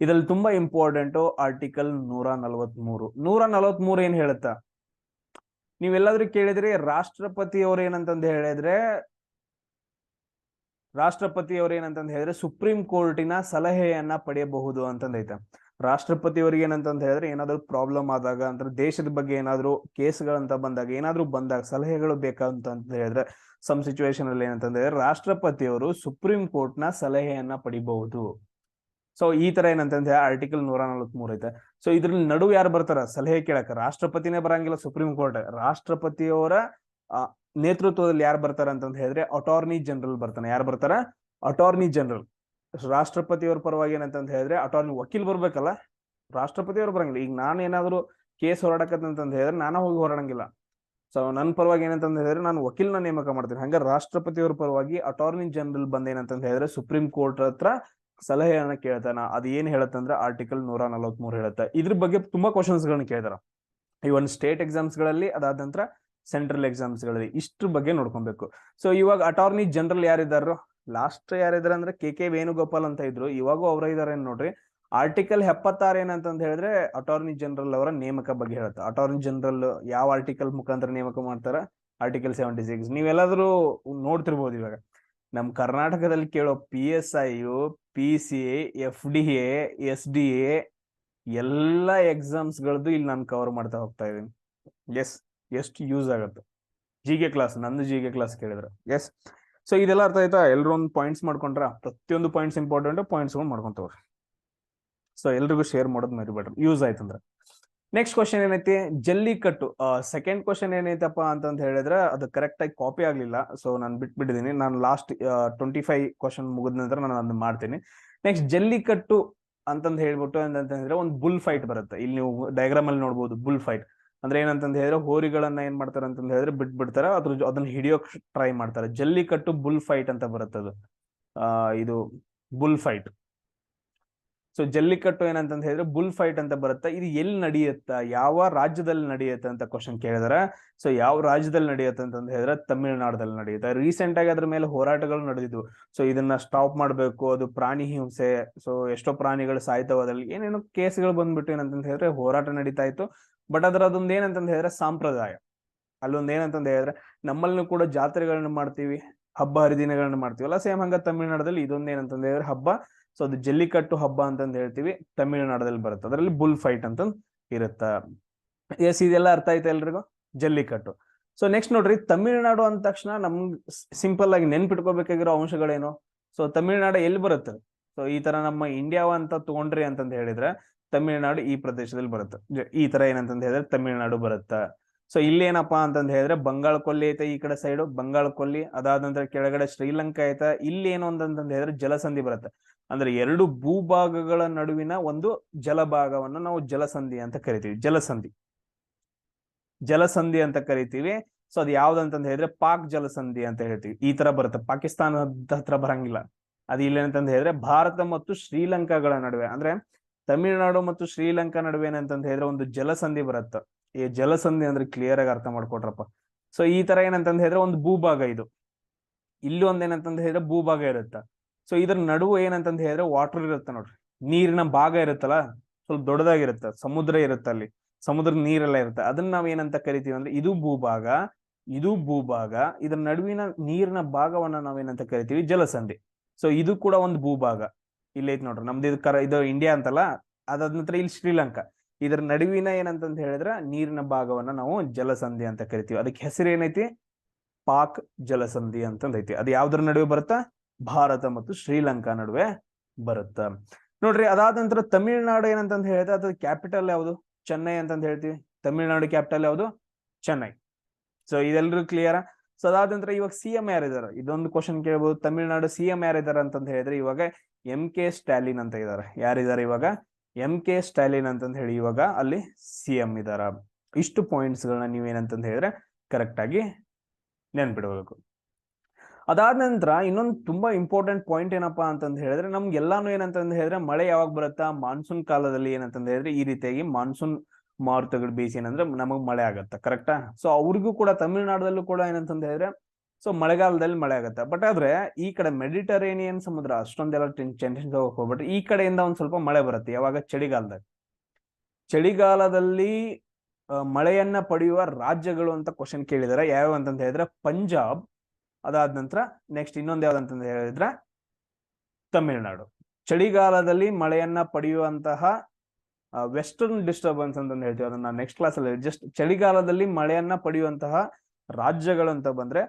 ಇದ್ರಲ್ಲಿ ತುಂಬಾ ಇಂಪಾರ್ಟೆಂಟ್ ಆರ್ಟಿಕಲ್ 143 ಏನ್ ಹೇಳುತ್ತ? ನೀವೆಲ್ಲಾದ್ರೂ ಕೇಳಿದ್ರಿ ರಾಷ್ಟ್ರಪತಿ ಅವ್ರ ಏನಂತಂದ ಹೇಳಿದ್ರೆ ಸುಪ್ರೀಂ ಕೋರ್ಟಿನ ಸಲಹೆಯನ್ನ ಪಡೆಯಬಹುದು ಅಂತಂದೈತೆ. ರಾಷ್ಟ್ರಪತಿ ಅವ್ರಿಗೆ ಏನಂತಂದ ಹೇಳಿದ್ರೆ ಏನಾದ್ರು ಪ್ರಾಬ್ಲಮ್ ಆದಾಗ ಅಂದ್ರೆ ದೇಶದ ಬಗ್ಗೆ ಏನಾದ್ರು ಕೇಸ್ಗಳಂತ ಬಂದಾಗ ಏನಾದ್ರು ಬಂದಾಗ ಸಲಹೆಗಳು ಬೇಕಂತ ಹೇಳಿದ್ರೆ ಸಮ್ ಸಿಚುವೇಶನ್ ಅಲ್ಲಿ ಏನಂತಂದ ಹೇಳಿದ್ರೆ ರಾಷ್ಟ್ರಪತಿಯವರು ಸುಪ್ರೀಂ ಕೋರ್ಟ್ ನ ಸಲಹೆಯನ್ನ ಪಡಿಬಹುದು. ಸೊ ಈ ತರ ಏನಂತಂದ್ರೆ ಆರ್ಟಿಕಲ್ 143 ಐತೆ. ಸೊ ಇದ್ರಲ್ಲಿ ನಡುವೆ ಯಾರು ಬರ್ತಾರ ಸಲಹೆ ಕೇಳಕ? ರಾಷ್ಟ್ರಪತಿನೇ ಬರಂಗಿಲ್ಲ ಸುಪ್ರೀಂ ಕೋರ್ಟ್. ರಾಷ್ಟ್ರಪತಿಯವರ ನೇತೃತ್ವದಲ್ಲಿ ಯಾರು ಬರ್ತಾರ ಅಂತಂತ ಹೇಳಿದ್ರೆ ಅಟಾರ್ನಿ ಜನರಲ್ ಬರ್ತಾನೆ. ಯಾರು ಬರ್ತಾರ? Attorney general. ರಾಷ್ಟ್ರಪತಿಯವ್ರ ಪರವಾಗಿ ಏನಂತಂತ ಹೇಳಿದ್ರೆ ಅಟಾರ್ನಿ ವಕೀಲ್ ಬರ್ಬೇಕಲ್ಲ, ರಾಷ್ಟ್ರಪತಿಯವ್ರು ಬರಂಗಿಲ್ಲ. ಈಗ ನಾನು ಏನಾದ್ರು ಕೇಸ್ ಹೋರಾಡಕತ್ತಂತ ಹೇಳಿದ್ರೆ ನಾನು ಹೋಗಿ ಹೋರಾಡಂಗಿಲ್ಲ. ಸೊ ನನ್ನ ಪರವಾಗಿ ಏನಂತಂದ ಹೇಳಿದ್ರೆ ನಾನು ವಕೀಲ್ನ ನೇಮಕ ಮಾಡ್ತೀನಿ. ಹಂಗ ರಾಷ್ಟ್ರಪತಿಯವ್ರ ಪರವಾಗಿ ಅಟಾರ್ನಿ ಜನರಲ್ ಬಂದ ಏನಂತಂತ ಹೇಳಿದ್ರೆ ಸುಪ್ರೀಂ ಕೋರ್ಟ್ ಹತ್ರ ಸಲಹೆಯನ್ನ ಕೇಳ್ತಾನ. ಅದ್ ಏನ್ ಹೇಳತ್ತಂದ್ರೆ ಆರ್ಟಿಕಲ್ 143 ಹೇಳುತ್ತೆ. ಇದ್ರ ಬಗ್ಗೆ ತುಂಬಾ ಕ್ವಶನ್ಸ್ ಗಳನ್ನ ಕೇಳ್ತಾರ ಇವನ್ ಸ್ಟೇಟ್ ಎಕ್ಸಾಮ್ಸ್ ಗಳಲ್ಲಿ, ಅದಾದ ನಂತರ ಸೆಂಟ್ರಲ್ ಎಕ್ಸಾಮ್ಸ್ ಗಳಲ್ಲಿ. ಇಷ್ಟ್ರ ಬಗ್ಗೆ ನೋಡ್ಕೊಬೇಕು. ಸೊ ಇವಾಗ ಅಟಾರ್ನಿ ಜನರಲ್ ಯಾರಿದಾರು? ಲಾಸ್ಟ್ ಯಾರಿದಾರೆ ಅಂದ್ರೆ ಕೆ ವೇಣುಗೋಪಾಲ್ ಅಂತ ಇದ್ರು. ಇವಾಗೂ ಅವ್ರ ಇದಾರೆ ನೋಡ್ರಿ. ಆರ್ಟಿಕಲ್ 76 ಏನಂತಂದ ಹೇಳಿದ್ರೆ ಅಟಾರ್ನಿ ಜನರಲ್ ಅವರ ನೇಮಕ ಬಗ್ಗೆ ಹೇಳುತ್ತೆ. ಅಟಾರ್ನಿ ಜನರಲ್ ಯಾವ ಆರ್ಟಿಕಲ್ ಮುಖಾಂತರ ನೇಮಕ ಮಾಡ್ತಾರ? ಆರ್ಟಿಕಲ್ 76. ನೀವೆಲ್ಲಾದ್ರೂ ನೋಡ್ತಿರ್ಬೋದು. ಇವಾಗ ನಮ್ ಕರ್ನಾಟಕದಲ್ಲಿ ಕೇಳೋ PSI, PCA, FDA, SDA ಎಲ್ಲ ಎಕ್ಸಾಮ್ಸ್ ಗಳದ್ದು ಇಲ್ಲಿ ನಾನು ಕವರ್ ಮಾಡ್ತಾ ಹೋಗ್ತಾ ಇದ್ದೀನಿ. ಎಸ್, ಎಷ್ಟು ಯೂಸ್ ಆಗುತ್ತೆ ಜಿಗೆ ಕ್ಲಾಸ್, ನಂದು ಜಿಗೆ ಕ್ಲಾಸ್ ಕೇಳಿದ್ರೆ. ಎಸ್, ಸೊ ಇದೆಲ್ಲ ಅರ್ಥ ಆಯ್ತಾ? ಎಲ್ರು ಒಂದು ಪಾಯಿಂಟ್ಸ್ ಮಾಡ್ಕೊಂಡ್ರ? ಪ್ರತಿಯೊಂದು ಪಾಯಿಂಟ್ಸ್ ಇಂಪಾರ್ಟೆಂಟ್, ಪಾಯಿಂಟ್ಸ್ ಮಾಡ್ಕೊಂತವ್ರಿ. ಸೊ ಎಲ್ರಿಗೂ ಶೇರ್ ಮಾಡೋದು ಮರಿಬೇಡ್ರಿ, ಯೂಸ್ ಆಯ್ತಂದ್ರ. ನೆಕ್ಸ್ಟ್ ಕ್ವಶನ್ ಏನೈತಿ? ಜಲ್ಲಿಕಟ್ಟು. ಸೆಕೆಂಡ್ ಕ್ವಶನ್ ಏನೈತಪ್ಪ ಅಂತಂತ ಹೇಳಿದ್ರೆ ಅದು ಕರೆಕ್ಟ್ ಆಗಿ ಕಾಪಿ ಆಗ್ಲಿಲ್ಲ. ಸೊ ನಾನು ಬಿಟ್ಬಿಟ್ಟಿದ್ದೀನಿ. ನಾನು ಲಾಸ್ಟ್ 25 ಕ್ವಶನ್ ಮುಗಿದ ನಂತರ ನಾನು ಅದನ್ನ ಮಾಡ್ತೀನಿ. ನೆಕ್ಸ್ಟ್ ಜಲ್ಲಿಕಟ್ಟು ಅಂತಂದ್ ಹೇಳ್ಬಿಟ್ಟು ಅಂತಂದ್ರೆ ಒಂದು ಬುಲ್ ಫೈಟ್ ಬರುತ್ತೆ. ಇಲ್ಲಿ ನೀವು ಡಯಾಗ್ರಾಮ್ ಅಲ್ಲಿ ನೋಡ್ಬೋದು. ಬುಲ್ ಫೈಟ್ ಅಂದ್ರೆ ಏನಂತಂದ ಹೇಳಿದ್ರೆ ಹೋರಿಗಳನ್ನ ಏನ್ ಮಾಡ್ತಾರೆ ಅಂತಂದ ಹೇಳಿದ್ರೆ ಬಿಟ್ಬಿಡ್ತಾರೆ, ಅದನ್ನ ಹಿಡಿಯೋಕ್ ಟ್ರೈ ಮಾಡ್ತಾರೆ. ಜಲ್ಲಿಕಟ್ಟು ಬುಲ್ ಫೈಟ್ ಅಂತ ಬರುತ್ತೆ. ಅದು ಇದು ಬುಲ್ ಫೈಟ್. ಸೊ ಜಲ್ಲಿಕಟ್ಟು ಏನಂತ ಹೇಳಿದ್ರೆ ಬುಲ್ ಫೈಟ್ ಅಂತ ಬರುತ್ತೆ. ಇದು ಎಲ್ಲಿ ನಡೆಯುತ್ತ? ಯಾವ ರಾಜ್ಯದಲ್ಲಿ ನಡೆಯುತ್ತೆ ಅಂತ ಕ್ವಶನ್ ಕೇಳಿದಾರೆ. ಸೊ ಯಾವ ರಾಜ್ಯದಲ್ಲಿ ನಡೆಯುತ್ತೆ ಅಂತಂದ ಹೇಳಿದ್ರೆ ತಮಿಳುನಾಡಲ್ಲಿ ನಡೆಯುತ್ತೆ. ರೀಸೆಂಟ್ ಆಗಿ ಅದ್ರ ಮೇಲೆ ಹೋರಾಟಗಳು ನಡೆದಿದ್ವು. ಸೊ ಇದನ್ನ ಸ್ಟಾಪ್ ಮಾಡ್ಬೇಕು, ಅದು ಪ್ರಾಣಿ ಹಿಂಸೆ, ಸೊ ಎಷ್ಟೋ ಪ್ರಾಣಿಗಳು ಸಾಯ್ತಾವ, ಅದ್ರಲ್ಲಿ ಏನೇನೋ ಕೇಸ್ಗಳು ಬಂದ್ಬಿಟ್ಟು ಏನಂತ ಹೇಳಿದ್ರೆ ಹೋರಾಟ ನಡೀತಾ ಇತ್ತು. ಬಟ್ ಅದೊಂದು ಏನಂತಂದ ಹೇಳಿದ್ರೆ ಸಂಪ್ರದಾಯ. ಅಲ್ಲೊಂದ್ ಏನಂತಂದ ಹೇಳಿದ್ರೆ ನಮ್ಮಲ್ಲೂ ಕೂಡ ಜಾತ್ರೆಗಳನ್ನ ಮಾಡ್ತೀವಿ, ಹಬ್ಬ ಹರಿದಿನಗಳನ್ನ ಮಾಡ್ತೀವಲ್ಲ, ಸೇಮ್ ಹಂಗ ತಮಿಳುನಾಡಲ್ಲಿ ಇದೊಂದು ಏನಂತಂದ ಹೇಳಿದ್ರೆ ಹಬ್ಬ. ಸೊ ಅದು ಜಲ್ಲಿಕಟ್ಟು ಹಬ್ಬ ಅಂತಂದ್ ಹೇಳ್ತೀವಿ, ತಮಿಳುನಾಡಲ್ಲಿ ಬರುತ್ತೆ. ಅದರಲ್ಲಿ ಬುಲ್ ಫೈಟ್ ಅಂತ ಇರುತ್ತ. ಎಸ್, ಇದೆಲ್ಲ ಅರ್ಥ ಆಯ್ತಾ ಎಲ್ರಿಗೂ? ಜಲ್ಲಿಕಟ್ಟು. ಸೊ ನೆಕ್ಸ್ಟ್ ನೋಡ್ರಿ, ತಮಿಳುನಾಡು ಅಂದ ತಕ್ಷಣ ನಮ್ಗೆ ಸಿಂಪಲ್ ಆಗಿ ನೆನ್ಪಿಟ್ಕೋಬೇಕಾಗಿರೋ ಅಂಶಗಳೇನು? ಸೊ ತಮಿಳುನಾಡು ಎಲ್ಲಿ ಬರುತ್ತೆ? ಸೊ ಈ ತರ ನಮ್ಮ ಇಂಡಿಯಾವ ಅಂತ ತಗೊಂಡ್ರಿ ಅಂತಂದ ಹೇಳಿದ್ರೆ ತಮಿಳ್ನಾಡು ಈ ಪ್ರದೇಶದಲ್ಲಿ ಬರುತ್ತೆ. ಈ ತರ ಏನಂತಂದ ಹೇಳಿದ್ರೆ ತಮಿಳ್ನಾಡು ಬರುತ್ತೆ. ಸೊ ಇಲ್ಲಿ ಏನಪ್ಪಾ ಅಂತಂದ ಹೇಳಿದ್ರೆ ಬಂಗಾಳ ಕೊಲ್ಲಿ ಐತೆ ಈ ಕಡೆ ಸೈಡು, ಬಂಗಾಳ ಕೊಲ್ಲಿ. ಅದಾದ ನಂತರ ಕೆಳಗಡೆ ಶ್ರೀಲಂಕಾ ಐತೆ. ಇಲ್ಲಿ ಏನು ಅಂತಂದ ಹೇಳಿದ್ರೆ ಜಲಸಂಧಿ ಬರುತ್ತೆ. ಅಂದ್ರೆ ಎರಡು ಭೂಭಾಗಗಳ ನಡುವಿನ ಒಂದು ಜಲಭಾಗವನ್ನು ನಾವು ಜಲಸಂಧಿ ಅಂತ ಕರಿತೀವಿ. ಜಲಸಂಧಿ ಅಂತ ಕರಿತೀವಿ. ಸೊ ಅದು ಯಾವ್ದಂತಂದ ಹೇಳಿದ್ರೆ ಪಾಕ್ ಜಲಸಂಧಿ ಅಂತ ಹೇಳ್ತೀವಿ. ಈ ತರ ಬರುತ್ತೆ, ಪಾಕಿಸ್ತಾನದ ಹತ್ರ ಬರಂಗಿಲ್ಲ. ಅದು ಇಲ್ಲೇನಂತಂದ ಹೇಳಿದ್ರೆ ಭಾರತ ಮತ್ತು ಶ್ರೀಲಂಕಾಗಳ ನಡುವೆ, ಅಂದ್ರೆ ತಮಿಳುನಾಡು ಮತ್ತು ಶ್ರೀಲಂಕಾ ನಡುವೆ ಏನಂತಂದ ಹೇಳಿದ್ರೆ ಒಂದು ಜಲಸಂಧಿ ಬರುತ್ತೆ. ಈ ಜಲಸಂಧಿ ಅಂದ್ರೆ ಕ್ಲಿಯರ್ ಆಗಿ ಅರ್ಥ ಮಾಡ್ಕೊಟ್ರಪ್ಪ. ಸೊ ಈ ತರ ಏನಂತಂದ ಹೇಳಿದ್ರೆ ಒಂದು ಭೂಭಾಗ ಇದು, ಇಲ್ಲಿ ಒಂದೇನಂತಂದ ಹೇಳಿದ್ರೆ ಭೂಭಾಗ ಇರುತ್ತೆ. ಸೊ ಇದ್ರ ನಡುವೆ ಏನಂತಂದ ಹೇಳಿದ್ರೆ ವಾಟರ್ ಇರುತ್ತೆ ನೋಡ್ರಿ, ನೀರಿನ ಭಾಗ ಇರುತ್ತಲ್ಲ, ಸ್ವಲ್ಪ ದೊಡ್ಡದಾಗಿರುತ್ತೆ, ಸಮುದ್ರ ಇರುತ್ತೆ, ಅಲ್ಲಿ ಸಮುದ್ರದ ನೀರೆಲ್ಲ ಇರುತ್ತೆ. ಅದನ್ನ ನಾವ್ ಏನಂತ ಕರಿತೀವಿ ಅಂದ್ರೆ ಇದು ಭೂಭಾಗ, ಇದು ಭೂಭಾಗ, ಇದ್ರ ನಡುವಿನ ನೀರಿನ ಭಾಗವನ್ನ ನಾವೇನಂತ ಕರಿತೀವಿ ಜಲಸಂಧಿ. ಸೊ ಇದು ಕೂಡ ಒಂದು ಭೂಭಾಗ. ಇಲ್ಲೈತಿ ನೋಡ್ರಿ ನಮ್ದು ಇದು ಇಂಡಿಯಾ ಅಂತಲ್ಲ, ಅದಾದ ನಂತರ ಇಲ್ಲಿ ಶ್ರೀಲಂಕಾ. ಇದ್ರ ನಡುವಿನ ಏನಂತಂತ ಹೇಳಿದ್ರೆ ನೀರಿನ ಭಾಗವನ್ನ ನಾವು ಜಲಸಂಧಿ ಅಂತ ಕರಿತೀವಿ. ಅದಕ್ಕೆ ಹೆಸರು ಏನೈತಿ, ಪಾಕ್ ಜಲಸಂಧಿ ಅಂತಂದೈತಿ. ಅದು ಯಾವ್ದ್ರ ನಡುವೆ ಬರುತ್ತಾ, ಭಾರತ ಮತ್ತು ಶ್ರೀಲಂಕಾ ನಡುವೆ ಬರುತ್ತ ನೋಡ್ರಿ. ಅದಾದ ನಂತರ ತಮಿಳ್ನಾಡು ಏನಂತಂದ ಹೇಳಿದ್ರೆ ಅದ್ರ ಕ್ಯಾಪಿಟಲ್ ಯಾವುದು, ಚೆನ್ನೈ ಅಂತಂದ ಹೇಳ್ತೀವಿ. ತಮಿಳ್ನಾಡು ಕ್ಯಾಪಿಟಲ್ ಯಾವುದು, ಚೆನ್ನೈ. ಸೊ ಇದೆಲ್ಲರೂ ಕ್ಲಿಯರ್. ಸೊ ಅದಾದ ನಂತರ ಇವಾಗ CM ಯಾರಿದ್ದಾರೆ, ಇದೊಂದು ಕ್ವಶನ್ ಕೇಳ್ಬೋದು. ತಮಿಳ್ನಾಡು CM ಯಾರಿದ್ದಾರೆ ಅಂತಂದ ಹೇಳಿದ್ರೆ ಇವಾಗ MK ಸ್ಟಾಲಿನ್ ಅಂತ ಇದ್ದಾರೆ. ಯಾರಿದ್ದಾರೆ ಇವಾಗ, MK ಸ್ಟಾಲಿನ್ ಅಂತಂದ ಹೇಳಿ ಇವಾಗ ಅಲ್ಲಿ CM ಇದಾರ. ಇಷ್ಟು ಪಾಯಿಂಟ್ಸ್ ಗಳನ್ನ ನೀವೇನಂತಂದ ಹೇಳಿದ್ರೆ ಕರೆಕ್ಟ್ ಆಗಿ ನೆನ್ಪಿಡ್ಬೇಕು. ಅದಾದ ನಂತರ ಇನ್ನೊಂದು ತುಂಬಾ ಇಂಪಾರ್ಟೆಂಟ್ ಪಾಯಿಂಟ್ ಏನಪ್ಪಾ ಅಂತಂದ ಹೇಳಿದ್ರೆ ನಮ್ಗೆಲ್ಲಾನು ಏನಂತಂದ ಹೇಳಿದ್ರೆ ಮಳೆ ಯಾವಾಗ ಬರುತ್ತಾ, ಮಾನ್ಸೂನ್ ಕಾಲದಲ್ಲಿ ಏನಂತಂದ ಹೇಳಿದ್ರೆ ಈ ರೀತಿಯಾಗಿ ಮಾನ್ಸೂನ್ ಮಾರುತಗಳು ಬೀಸಿ ಏನಂದ್ರೆ ನಮಗ್ ಮಳೆ ಆಗತ್ತ, ಕರೆಕ್ಟಾ. ಸೊ ಅವ್ರಿಗೂ ಕೂಡ ತಮಿಳ್ನಾಡಲ್ಲೂ ಕೂಡ ಏನಂತಂದ ಹೇಳಿದ್ರೆ ಸೊ ಮಳೆಗಾಲದಲ್ಲಿ ಮಳೆ ಆಗತ್ತೆ. ಬಟ್ ಆದ್ರೆ ಈ ಕಡೆ ಮೆಡಿಟರೇನಿಯನ್ ಸಮುದ್ರ ಅಷ್ಟೊಂದೆಲ್ಲ ಟೆನ್ಷನ್ ಹೋಗ್ಬಿಟ್ರೆ ಈ ಕಡೆಯಿಂದ ಒಂದ್ ಸ್ವಲ್ಪ ಮಳೆ ಬರುತ್ತೆ. ಯಾವಾಗ, ಚಳಿಗಾಲದಲ್ಲಿ ಮಳೆಯನ್ನ ಪಡೆಯುವ ರಾಜ್ಯಗಳು ಅಂತ ಕ್ವಶನ್ ಕೇಳಿದಾರೆ. ಯಾವ ಅಂತಂತ ಹೇಳಿದ್ರೆ ಪಂಜಾಬ್, ಅದಾದ ನಂತರ ನೆಕ್ಸ್ಟ್ ಇನ್ನೊಂದು ಯಾವ್ದಂತಂದ ಹೇಳಿದ್ರೆ ತಮಿಳ್ನಾಡು. ಚಳಿಗಾಲದಲ್ಲಿ ಮಳೆಯನ್ನ ಪಡೆಯುವಂತಹ ವೆಸ್ಟರ್ನ್ ಡಿಸ್ಟರ್ಬೆನ್ಸ್ ಅಂತ ಹೇಳ್ತೀವಿ, ಅದನ್ನ ನೆಕ್ಸ್ಟ್ ಕ್ಲಾಸ್ ಅಲ್ಲಿ ಜಸ್ಟ್ ಚಳಿಗಾಲದಲ್ಲಿ ಮಳೆಯನ್ನ ಪಡೆಯುವಂತಹ ರಾಜ್ಯಗಳು ಅಂತ ಬಂದ್ರೆ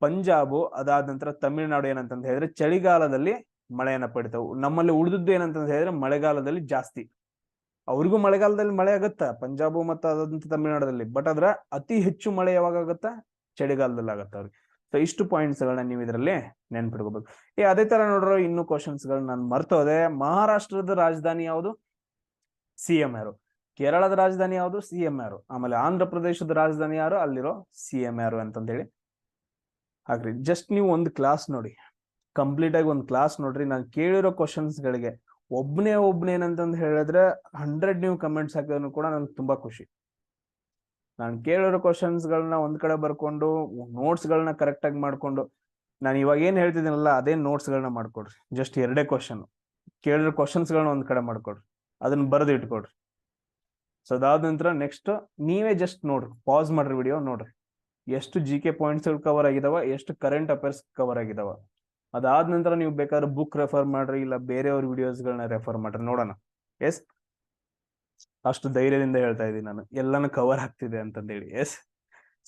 ಪಂಜಾಬು, ಅದಾದ ನಂತರ ತಮಿಳ್ನಾಡು ಏನಂತಂದ ಹೇಳಿದ್ರೆ ಚಳಿಗಾಲದಲ್ಲಿ ಮಳೆಯನ್ನ ಪಡಿತಾವು. ನಮ್ಮಲ್ಲಿ ಉಳಿದದ್ದು ಏನಂತಂದ ಹೇಳಿದ್ರೆ ಮಳೆಗಾಲದಲ್ಲಿ ಜಾಸ್ತಿ. ಅವ್ರಿಗೂ ಮಳೆಗಾಲದಲ್ಲಿ ಮಳೆ ಆಗುತ್ತಾ ಪಂಜಾಬು ಮತ್ತು ಅದಂತ ತಮಿಳ್ನಾಡಲ್ಲಿ, ಬಟ್ ಅದ್ರ ಅತಿ ಹೆಚ್ಚು ಮಳೆ ಯಾವಾಗ ಆಗುತ್ತಾ, ಚಳಿಗಾಲದಲ್ಲಿ ಆಗತ್ತ ಅವ್ರಿಗೆ. ಸೊ ಇಷ್ಟು ಪಾಯಿಂಟ್ಸ್ ಗಳನ್ನ ನೀವು ಇದರಲ್ಲಿ ನೆನ್ಪಿಡ್ಕೋಬೇಕು. ಅದೇ ತರ ನೋಡ್ರೋ ಇನ್ನು ಕ್ವಶನ್ಸ್ ಗಳು ನಾನು ಮರ್ತೋದೆ. ಮಹಾರಾಷ್ಟ್ರದ ರಾಜಧಾನಿ ಯಾವುದು, CM ಯಾರು. ಕೇರಳದ ರಾಜಧಾನಿ ಯಾವುದು, CM ಯಾರು. ಆಮೇಲೆ ಆಂಧ್ರ ಪ್ರದೇಶದ ರಾಜಧಾನಿ ಯಾರು, ಅಲ್ಲಿರೋ CM ಯಾರು ಅಂತಂದ ಹೇಳಿ ಹಾಕ್ರಿ. ಜಸ್ಟ್ ನೀವು ಒಂದು ಕ್ಲಾಸ್ ನೋಡಿ, ಕಂಪ್ಲೀಟ್ ಆಗಿ ಒಂದು ಕ್ಲಾಸ್ ನೋಡ್ರಿ. ನಾನು ಕೇಳಿರೋ ಕ್ವಶನ್ಸ್ ಗಳಿಗೆ ಒಬ್ನೇ ಏನಂತಂದು ಹೇಳಿದ್ರೆ 100 ನೀವು ಕಮೆಂಟ್ಸ್ ಹಾಕಿದ್ರು ಕೂಡ ನನ್ಗೆ ತುಂಬಾ ಖುಷಿ. ನಾನು ಕೇಳಿರೋ ಕ್ವಶನ್ಸ್ ಗಳನ್ನ ಒಂದ್ ಕಡೆ ಬರ್ಕೊಂಡು ನೋಟ್ಸ್ ಗಳನ್ನ ಕರೆಕ್ಟ್ ಆಗಿ ಮಾಡ್ಕೊಂಡು, ನಾನು ಇವಾಗ ಏನ್ ಹೇಳ್ತಿದ್ದೀನಲ್ಲ ಅದೇ ನೋಟ್ಸ್ ಗಳನ್ನ ಮಾಡ್ಕೊಡ್ರಿ. ಜಸ್ಟ್ 2 ಕ್ವಶನ್ ಕೇಳಿರೋ ಕ್ವಶನ್ಸ್ ಗಳನ್ನ ಒಂದ್ ಕಡೆ ಮಾಡ್ಕೊಡ್ರಿ, ಅದನ್ನ ಬರೆದು ಇಟ್ಕೊಡ್ರಿ. ಸೊ ಅದಾದ ನಂತರ ನೆಕ್ಸ್ಟ್ ನೀವೇ ಜಸ್ಟ್ ನೋಡ್ರಿ, ಪಾಸ್ ಮಾಡ್ರಿ ವಿಡಿಯೋ, ನೋಡ್ರಿ ಎಷ್ಟು GK ಪಾಯಿಂಟ್ಸ್ ಕವರ್ ಆಗಿದಾವ, ಎಷ್ಟು ಕರೆಂಟ್ ಅಫೇರ್ಸ್ ಕವರ್ ಆಗಿದಾವ. ಅದಾದ ನಂತರ ನೀವು ಬೇಕಾದ್ರೆ ಬುಕ್ ರೆಫರ್ ಮಾಡ್ರಿ, ಇಲ್ಲ ಬೇರೆಯವ್ರ ವಿಡಿಯೋಸ್ ಗಳನ್ನ ರೆಫರ್ ಮಾಡ್ರಿ, ನೋಡೋಣ. ಎಸ್, ಅಷ್ಟು ಧೈರ್ಯದಿಂದ ಹೇಳ್ತಾ ಇದ್ದೀನಿ ನಾನು, ಎಲ್ಲಾನು ಕವರ್ ಆಗ್ತಿದೆ ಅಂತಂದೇಳಿ. ಎಸ್.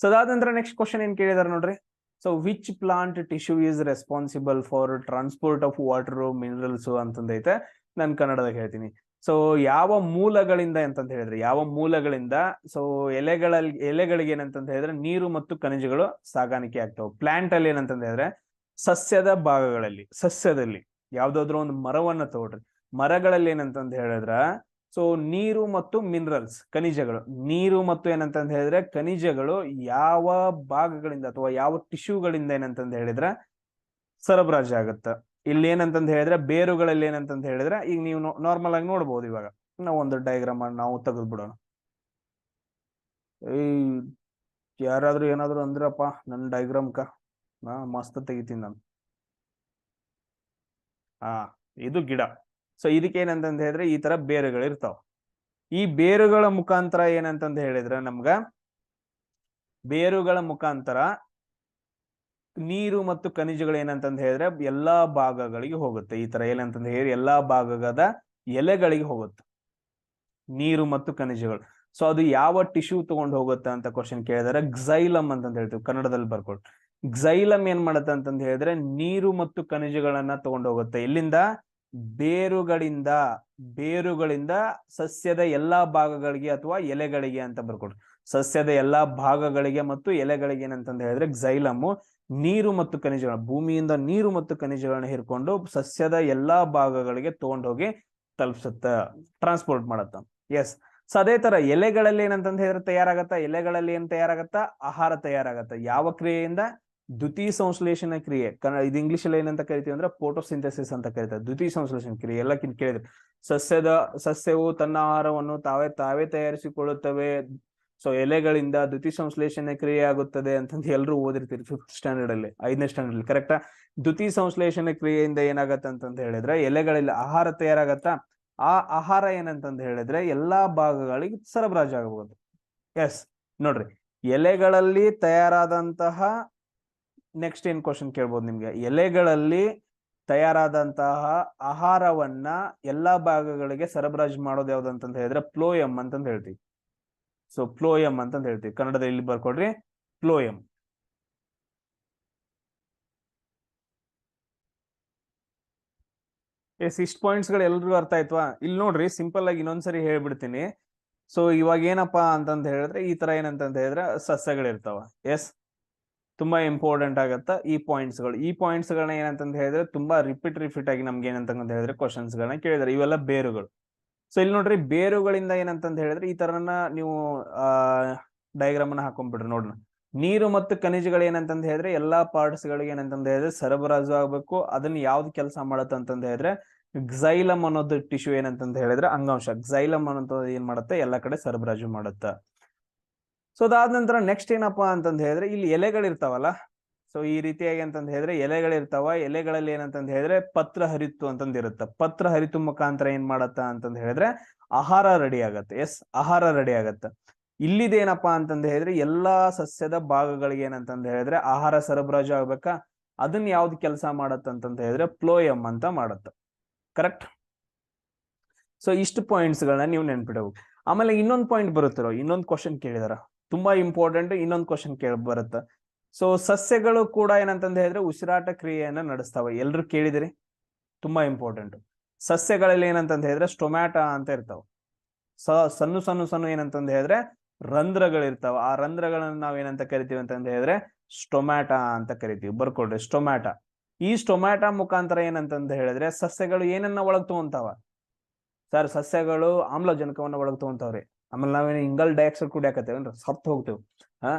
ಸೊ ಅದಾದ ನಂತರ ನೆಕ್ಸ್ಟ್ ಕ್ವಶನ್ ಏನ್ ಕೇಳಿದಾರೆ ನೋಡ್ರಿ. So which plant tissue is responsible for transport of water minerals ಅಂತಂದೈತೆ. ನಾನು ಕನ್ನಡದಾಗ ಹೇಳ್ತೀನಿ. ಸೊ ಯಾವ ಮೂಲಗಳಿಂದ ಅಂತಂತ ಹೇಳಿದ್ರೆ, ಯಾವ ಮೂಲಗಳಿಂದ ಸೊ ಎಲೆಗಳಿಗೆ ಏನಂತಂತ ಹೇಳಿದ್ರೆ ನೀರು ಮತ್ತು ಖನಿಜಗಳು ಸಾಗಾಣಿಕೆ ಆಗ್ತಾವೆ. ಪ್ಲಾಂಟ್ ಅಲ್ಲಿ ಏನಂತಂತ ಹೇಳಿದ್ರೆ ಸಸ್ಯದ ಭಾಗಗಳಲ್ಲಿ, ಸಸ್ಯದಲ್ಲಿ ಯಾವ್ದಾದ್ರು ಒಂದು ಮರವನ್ನ ತಗೊಳ್ರಿ, ಮರಗಳಲ್ಲಿ ಏನಂತಂತ ಹೇಳಿದ್ರ ಸೊ ನೀರು ಮತ್ತು ಮಿನರಲ್ಸ್, ಖನಿಜಗಳು, ನೀರು ಮತ್ತು ಏನಂತಂತ ಹೇಳಿದ್ರೆ ಖನಿಜಗಳು ಯಾವ ಭಾಗಗಳಿಂದ ಅಥವಾ ಯಾವ ಟಿಶ್ಯೂಗಳಿಂದ ಏನಂತಂದ ಹೇಳಿದ್ರೆ ಸರಬರಾಜು ಆಗುತ್ತ. ಇಲ್ಲಿ ಏನಂತಂದ ಹೇಳಿದ್ರೆ ಬೇರುಗಳಲ್ಲಿ ಏನಂತಂದ ಹೇಳಿದ್ರೆ ಈಗ ನೀವು ನಾರ್ಮಲ್ ಆಗಿ ನೋಡ್ಬೋದು. ಇವಾಗ ನಾವು ಒಂದು ಡಯಾಗ್ರಾಮ್ ನಾವು ತೆಗೆದು ಬಿಡೋಣ. ಯಾರಾದ್ರೂ ಏನಾದ್ರು ಅಂದ್ರಪ್ಪ ನನ್ನ ಡಯಾಗ್ರಾಮ್ ಮಸ್ತ್ ತೆಗಿತೀನಿ ನಾನು. ಇದು ಗಿಡ. ಸೊ ಇದಕ್ಕೆ ಏನಂತಂದ ಹೇಳಿದ್ರೆ ಈ ತರ ಬೇರುಗಳು ಇರ್ತಾವ. ಈ ಬೇರುಗಳ ಮುಖಾಂತರ ಏನಂತಂದ ಹೇಳಿದ್ರೆ ನಮ್ಗ ಬೇರುಗಳ ಮುಖಾಂತರ ನೀರು ಮತ್ತು ಖನಿಜಗಳು ಏನಂತಂದ ಹೇಳಿದ್ರೆ ಎಲ್ಲಾ ಭಾಗಗಳಿಗೆ ಹೋಗುತ್ತೆ. ಈ ತರ ಏನಂತಂದ ಹೇಳಿ ಎಲ್ಲಾ ಭಾಗದ ಎಲೆಗಳಿಗೆ ಹೋಗುತ್ತೆ ನೀರು ಮತ್ತು ಖನಿಜಗಳು. ಸೊ ಅದು ಯಾವ ಟಿಶ್ಯೂ ತಗೊಂಡು ಹೋಗುತ್ತೆ ಅಂತ ಕ್ವಶನ್ ಕೇಳಿದಾರೆ. ಗ್ಸೈಲಮ್ ಅಂತಂದ ಹೇಳ್ತೀವಿ, ಕನ್ನಡದಲ್ಲಿ ಬರ್ಕೊಟ್ಟು. ಗ್ಸೈಲಮ್ ಏನ್ ಮಾಡುತ್ತೆ ಅಂತಂದ ಹೇಳಿದ್ರೆ ನೀರು ಮತ್ತು ಖನಿಜಗಳನ್ನ ತಗೊಂಡು ಹೋಗುತ್ತೆ. ಎಲ್ಲಿಂದ, ಬೇರುಗಳಿಂದ ಸಸ್ಯದ ಎಲ್ಲಾ ಭಾಗಗಳಿಗೆ ಅಥವಾ ಎಲೆಗಳಿಗೆ ಅಂತ ಬರ್ಕೊಡ್ರಿ. ಸಸ್ಯದ ಎಲ್ಲಾ ಭಾಗಗಳಿಗೆ ಮತ್ತು ಎಲೆಗಳಿಗೆ ಏನಂತಂದ ಹೇಳಿದ್ರೆ xylem ನೀರು ಮತ್ತು ಖನಿಜಗಳ, ಭೂಮಿಯಿಂದ ನೀರು ಮತ್ತು ಖನಿಜಗಳನ್ನ ಹಿರ್ಕೊಂಡು ಸಸ್ಯದ ಎಲ್ಲಾ ಭಾಗಗಳಿಗೆ ತಗೊಂಡೋಗಿ ತಲುಪಿಸುತ್ತ, ಟ್ರಾನ್ಸ್ಪೋರ್ಟ್ ಮಾಡತ್ತ. ಎಸ್. ಸೊ ಅದೇ ತರ ಎಲೆಗಳಲ್ಲಿ ಏನಂತಂದ ಹೇಳಿದ್ರೆ ತಯಾರಾಗತ್ತ, ಎಲೆಗಳಲ್ಲಿ ಏನ್ ತಯಾರಾಗತ್ತ, ಆಹಾರ ತಯಾರಾಗತ್ತ. ಯಾವ ಕ್ರಿಯೆಯಿಂದ? ದ್ಯುತಿ ಸಂಶ್ಲೇಷಣ ಕ್ರಿಯೆ. ಇದು ಇಂಗ್ಲಿಷ್ ಅಲ್ಲಿ ಏನಂತ ಕರಿತೀವಿ ಅಂದ್ರೆ ಫೋಟೋಸಿಂಥೆಸಿಸ್ ಅಂತ ಕರೀತಾರೆ. ದ್ಯುತಿ ಸಂಶ್ಲೇಷಣ ಕ್ರಿಯೆ ಎಲ್ಲ ಕೇಳಿದ್ರೆ, ಸಸ್ಯವು ತನ್ನ ಆಹಾರವನ್ನು ತಾವೇ ತಯಾರಿಸಿಕೊಳ್ಳುತ್ತವೆ. ಸೊ ಎಲೆಗಳಿಂದ ದ್ಯುತಿ ಸಂಶ್ಲೇಷಣೆ ಕ್ರಿಯೆ ಆಗುತ್ತದೆ ಅಂತಂದು ಎಲ್ಲರೂ ಓದಿರ್ತೀರಿ 5th ಸ್ಟ್ಯಾಂಡರ್ಡ್ ಅಲ್ಲಿ, 5ನೇ ಸ್ಟ್ಯಾಂಡರ್ಡ್ ಅಲ್ಲಿ. ಕರೆಕ್ಟಾ? ದ್ಯುತಿ ಸಂಶ್ಲೇಷಣೆ ಕ್ರಿಯೆಯಿಂದ ಏನಾಗತ್ತ ಅಂತಂದ ಹೇಳಿದ್ರೆ ಎಲೆಗಳಲ್ಲಿ ಆಹಾರ ತಯಾರಾಗತ್ತ. ಆ ಆಹಾರ ಏನಂತಂದ ಹೇಳಿದ್ರೆ ಎಲ್ಲಾ ಭಾಗಗಳಿಗೆ ಸರಬರಾಜು ಆಗಬಹುದು. ಎಸ್. ನೋಡ್ರಿ, ಎಲೆಗಳಲ್ಲಿ ತಯಾರಾದಂತಹ, ನೆಕ್ಸ್ಟ್ ಏನ್ ಕ್ವಶನ್ ಕೇಳ್ಬೋದು ನಿಮ್ಗೆ, ಎಲೆಗಳಲ್ಲಿ ತಯಾರಾದಂತಹ ಆಹಾರವನ್ನ ಎಲ್ಲಾ ಭಾಗಗಳಿಗೆ ಸರಬರಾಜು ಮಾಡೋದು ಯಾವ್ದು ಅಂತಂತ ಹೇಳಿದ್ರೆ ಫ್ಲೋಯಂ ಅಂತಂದ ಹೇಳ್ತೀವಿ. ಸೊ ಫ್ಲೋಯಂ ಅಂತಂದ ಹೇಳ್ತೀವಿ. ಕನ್ನಡದಲ್ಲಿ ಇಲ್ಲಿ ಬರ್ಕೊಡ್ರಿ, ಫ್ಲೋಯಂ. ಎಸ್. ಇಷ್ಟು ಪಾಯಿಂಟ್ಸ್ ಗಳು ಎಲ್ರಿಗೂ ಅರ್ಥ ಆಯ್ತವಾ? ಇಲ್ಲಿ ನೋಡ್ರಿ, ಸಿಂಪಲ್ ಆಗಿ ಇನ್ನೊಂದ್ಸರಿ ಹೇಳ್ಬಿಡ್ತೀನಿ. ಸೊ ಇವಾಗ ಏನಪ್ಪಾ ಅಂತಂದ ಹೇಳಿದ್ರೆ ಈ ತರ ಏನಂತಂದ ಹೇಳಿದ್ರೆ ಸಸ್ಯಗಳಿರ್ತಾವ. ಎಸ್. ತುಂಬಾ ಇಂಪಾರ್ಟೆಂಟ್ ಆಗತ್ತ ಈ ಪಾಯಿಂಟ್ಸ್ ಗಳು. ಈ ಪಾಯಿಂಟ್ಸ್ ಗಳನ್ನ ಏನಂತಂದ ಹೇಳಿದ್ರೆ ತುಂಬಾ ರಿಪೀಟ್ ಆಗಿ ನಮ್ಗೆ ಏನಂತಂದ ಹೇಳಿದ್ರೆ ಕ್ವಶನ್ಸ್ ಗಳನ್ನ ಕೇಳಿದ್ರೆ, ಇವೆಲ್ಲ ಬೇರುಗಳು. ಸೊ ಇಲ್ಲಿ ನೋಡ್ರಿ, ಬೇರುಗಳಿಂದ ಏನಂತಂದ ಹೇಳಿದ್ರೆ ಈ ತರನ ನೀವು ಡಯಾಗ್ರಾಮ್ ಅನ್ನ ಹಾಕೊಂಡ್ಬಿಡ್ರಿ ನೋಡ್ರಿ. ನೀರು ಮತ್ತು ಖನಿಜಗಳು ಏನಂತಂದ ಹೇಳಿದ್ರೆ ಎಲ್ಲಾ ಪಾರ್ಟ್ಸ್ ಗಳಿಗೆ ಏನಂತಂದ ಹೇಳಿದ್ರೆ ಸರಬರಾಜು ಆಗ್ಬೇಕು. ಅದನ್ನ ಯಾವ್ದು ಕೆಲಸ ಮಾಡತ್ತ ಅಂತಂದ ಹೇಳಿದ್ರೆ xylem ಅನ್ನೋದು ಟಿಶ್ಯೂ ಏನಂತಂದ ಹೇಳಿದ್ರೆ ಅಂಗಾಂಶ, xylem ಅನ್ನೋದು ಏನ್ ಮಾಡುತ್ತೆ, ಎಲ್ಲಾ ಕಡೆ ಸರಬರಾಜು ಮಾಡುತ್ತ. ಸೊ ಅದಾದ ನಂತರ ನೆಕ್ಸ್ಟ್ ಏನಪ್ಪಾ ಅಂತಂದ ಹೇಳಿದ್ರೆ ಇಲ್ಲಿ ಎಲೆಗಳಿರ್ತಾವಲ್ಲ. ಸೊ ಈ ರೀತಿಯಾಗಿ ಅಂತಂದ ಹೇಳಿದ್ರೆ ಎಲೆಗಳಿರ್ತಾವ. ಎಲೆಗಳಲ್ಲಿ ಏನಂತಂದ ಹೇಳಿದ್ರೆ ಪತ್ರ ಹರಿತು ಅಂತಂದ ಇರುತ್ತೆ. ಪತ್ರ ಹರಿತು ಮುಖಾಂತರ ಏನ್ ಮಾಡತ್ತ ಅಂತಂದ ಹೇಳಿದ್ರೆ ಆಹಾರ ರೆಡಿ ಆಗತ್ತೆ. ಎಸ್. ಆಹಾರ ರೆಡಿ ಆಗತ್ತೆ. ಇಲ್ಲಿದೇನಪ್ಪಾ ಅಂತಂದ ಹೇಳಿದ್ರೆ ಎಲ್ಲಾ ಸಸ್ಯದ ಭಾಗಗಳಿಗೆ ಏನಂತಂದ ಹೇಳಿದ್ರೆ ಆಹಾರ ಸರಬರಾಜು ಆಗ್ಬೇಕಾ, ಅದನ್ನ ಯಾವ್ದು ಕೆಲಸ ಮಾಡತ್ತ ಅಂತಂದ ಹೇಳಿದ್ರೆ ಫ್ಲೋಯಂ ಅಂತ ಮಾಡತ್ತ. ಕರೆಕ್ಟ್? ಸೊ ಇಷ್ಟು ಪಾಯಿಂಟ್ಸ್ ಗಳನ್ನ ನೀವು ನೆನ್ಪಿಡಬೇಕು. ಆಮೇಲೆ ಇನ್ನೊಂದು ಪಾಯಿಂಟ್ ಬರುತ್ತಿರೋ, ಇನ್ನೊಂದು ಕ್ವಶನ್ ಕೇಳಿದಾರ, ತುಂಬಾ ಇಂಪಾರ್ಟೆಂಟ್. ಇನ್ನೊಂದು ಕ್ವಶನ್ ಬರುತ್ತೆ. ಸೊ ಸಸ್ಯಗಳು ಕೂಡ ಏನಂತಂದ ಹೇಳಿದ್ರೆ ಉಸಿರಾಟ ಕ್ರಿಯೆಯನ್ನ ನಡೆಸ್ತಾವ. ಎಲ್ರು ಕೇಳಿದಿರಿ, ತುಂಬಾ ಇಂಪಾರ್ಟೆಂಟ್. ಸಸ್ಯಗಳಲ್ಲಿ ಏನಂತಂದ ಹೇಳಿದ್ರೆ ಸ್ಟೊಮ್ಯಾಟ ಅಂತ ಇರ್ತಾವ. ಸಣ್ಣ ಏನಂತಂದ ಹೇಳಿದ್ರೆ ರಂಧ್ರಗಳಿರ್ತಾವ. ಆ ರಂಧ್ರಗಳನ್ನ ನಾವ್ ಏನಂತ ಕರಿತೀವಿ ಅಂತಂದ ಹೇಳಿದ್ರೆ ಸ್ಟೊಮ್ಯಾಟ ಅಂತ ಕರಿತೀವಿ. ಬರ್ಕೊಡ್ರಿ, ಸ್ಟೊಮ್ಯಾಟ. ಈ ಸ್ಟೊಮ್ಯಾಟ ಮುಖಾಂತರ ಏನಂತಂದ ಹೇಳಿದ್ರೆ ಸಸ್ಯಗಳು ಏನನ್ನ ಒಳಗ್ ತಗೊಂತಾವ ಸರ್? ಸಸ್ಯಗಳು ಆಮ್ಲಜನಕವನ್ನ ಒಳಗ್ ತಗೊಂತಾವ್ರಿ. ಆಮೇಲೆ ನಾವೇನು ಇಂಗಾಲ ಡೈಆಕ್ಸೈಡ್ ಕುಡಿಯಾಕತ್ತೇವನ್ರಿ, ಸತ್ತು ಹೋಗ್ತೇವೆ.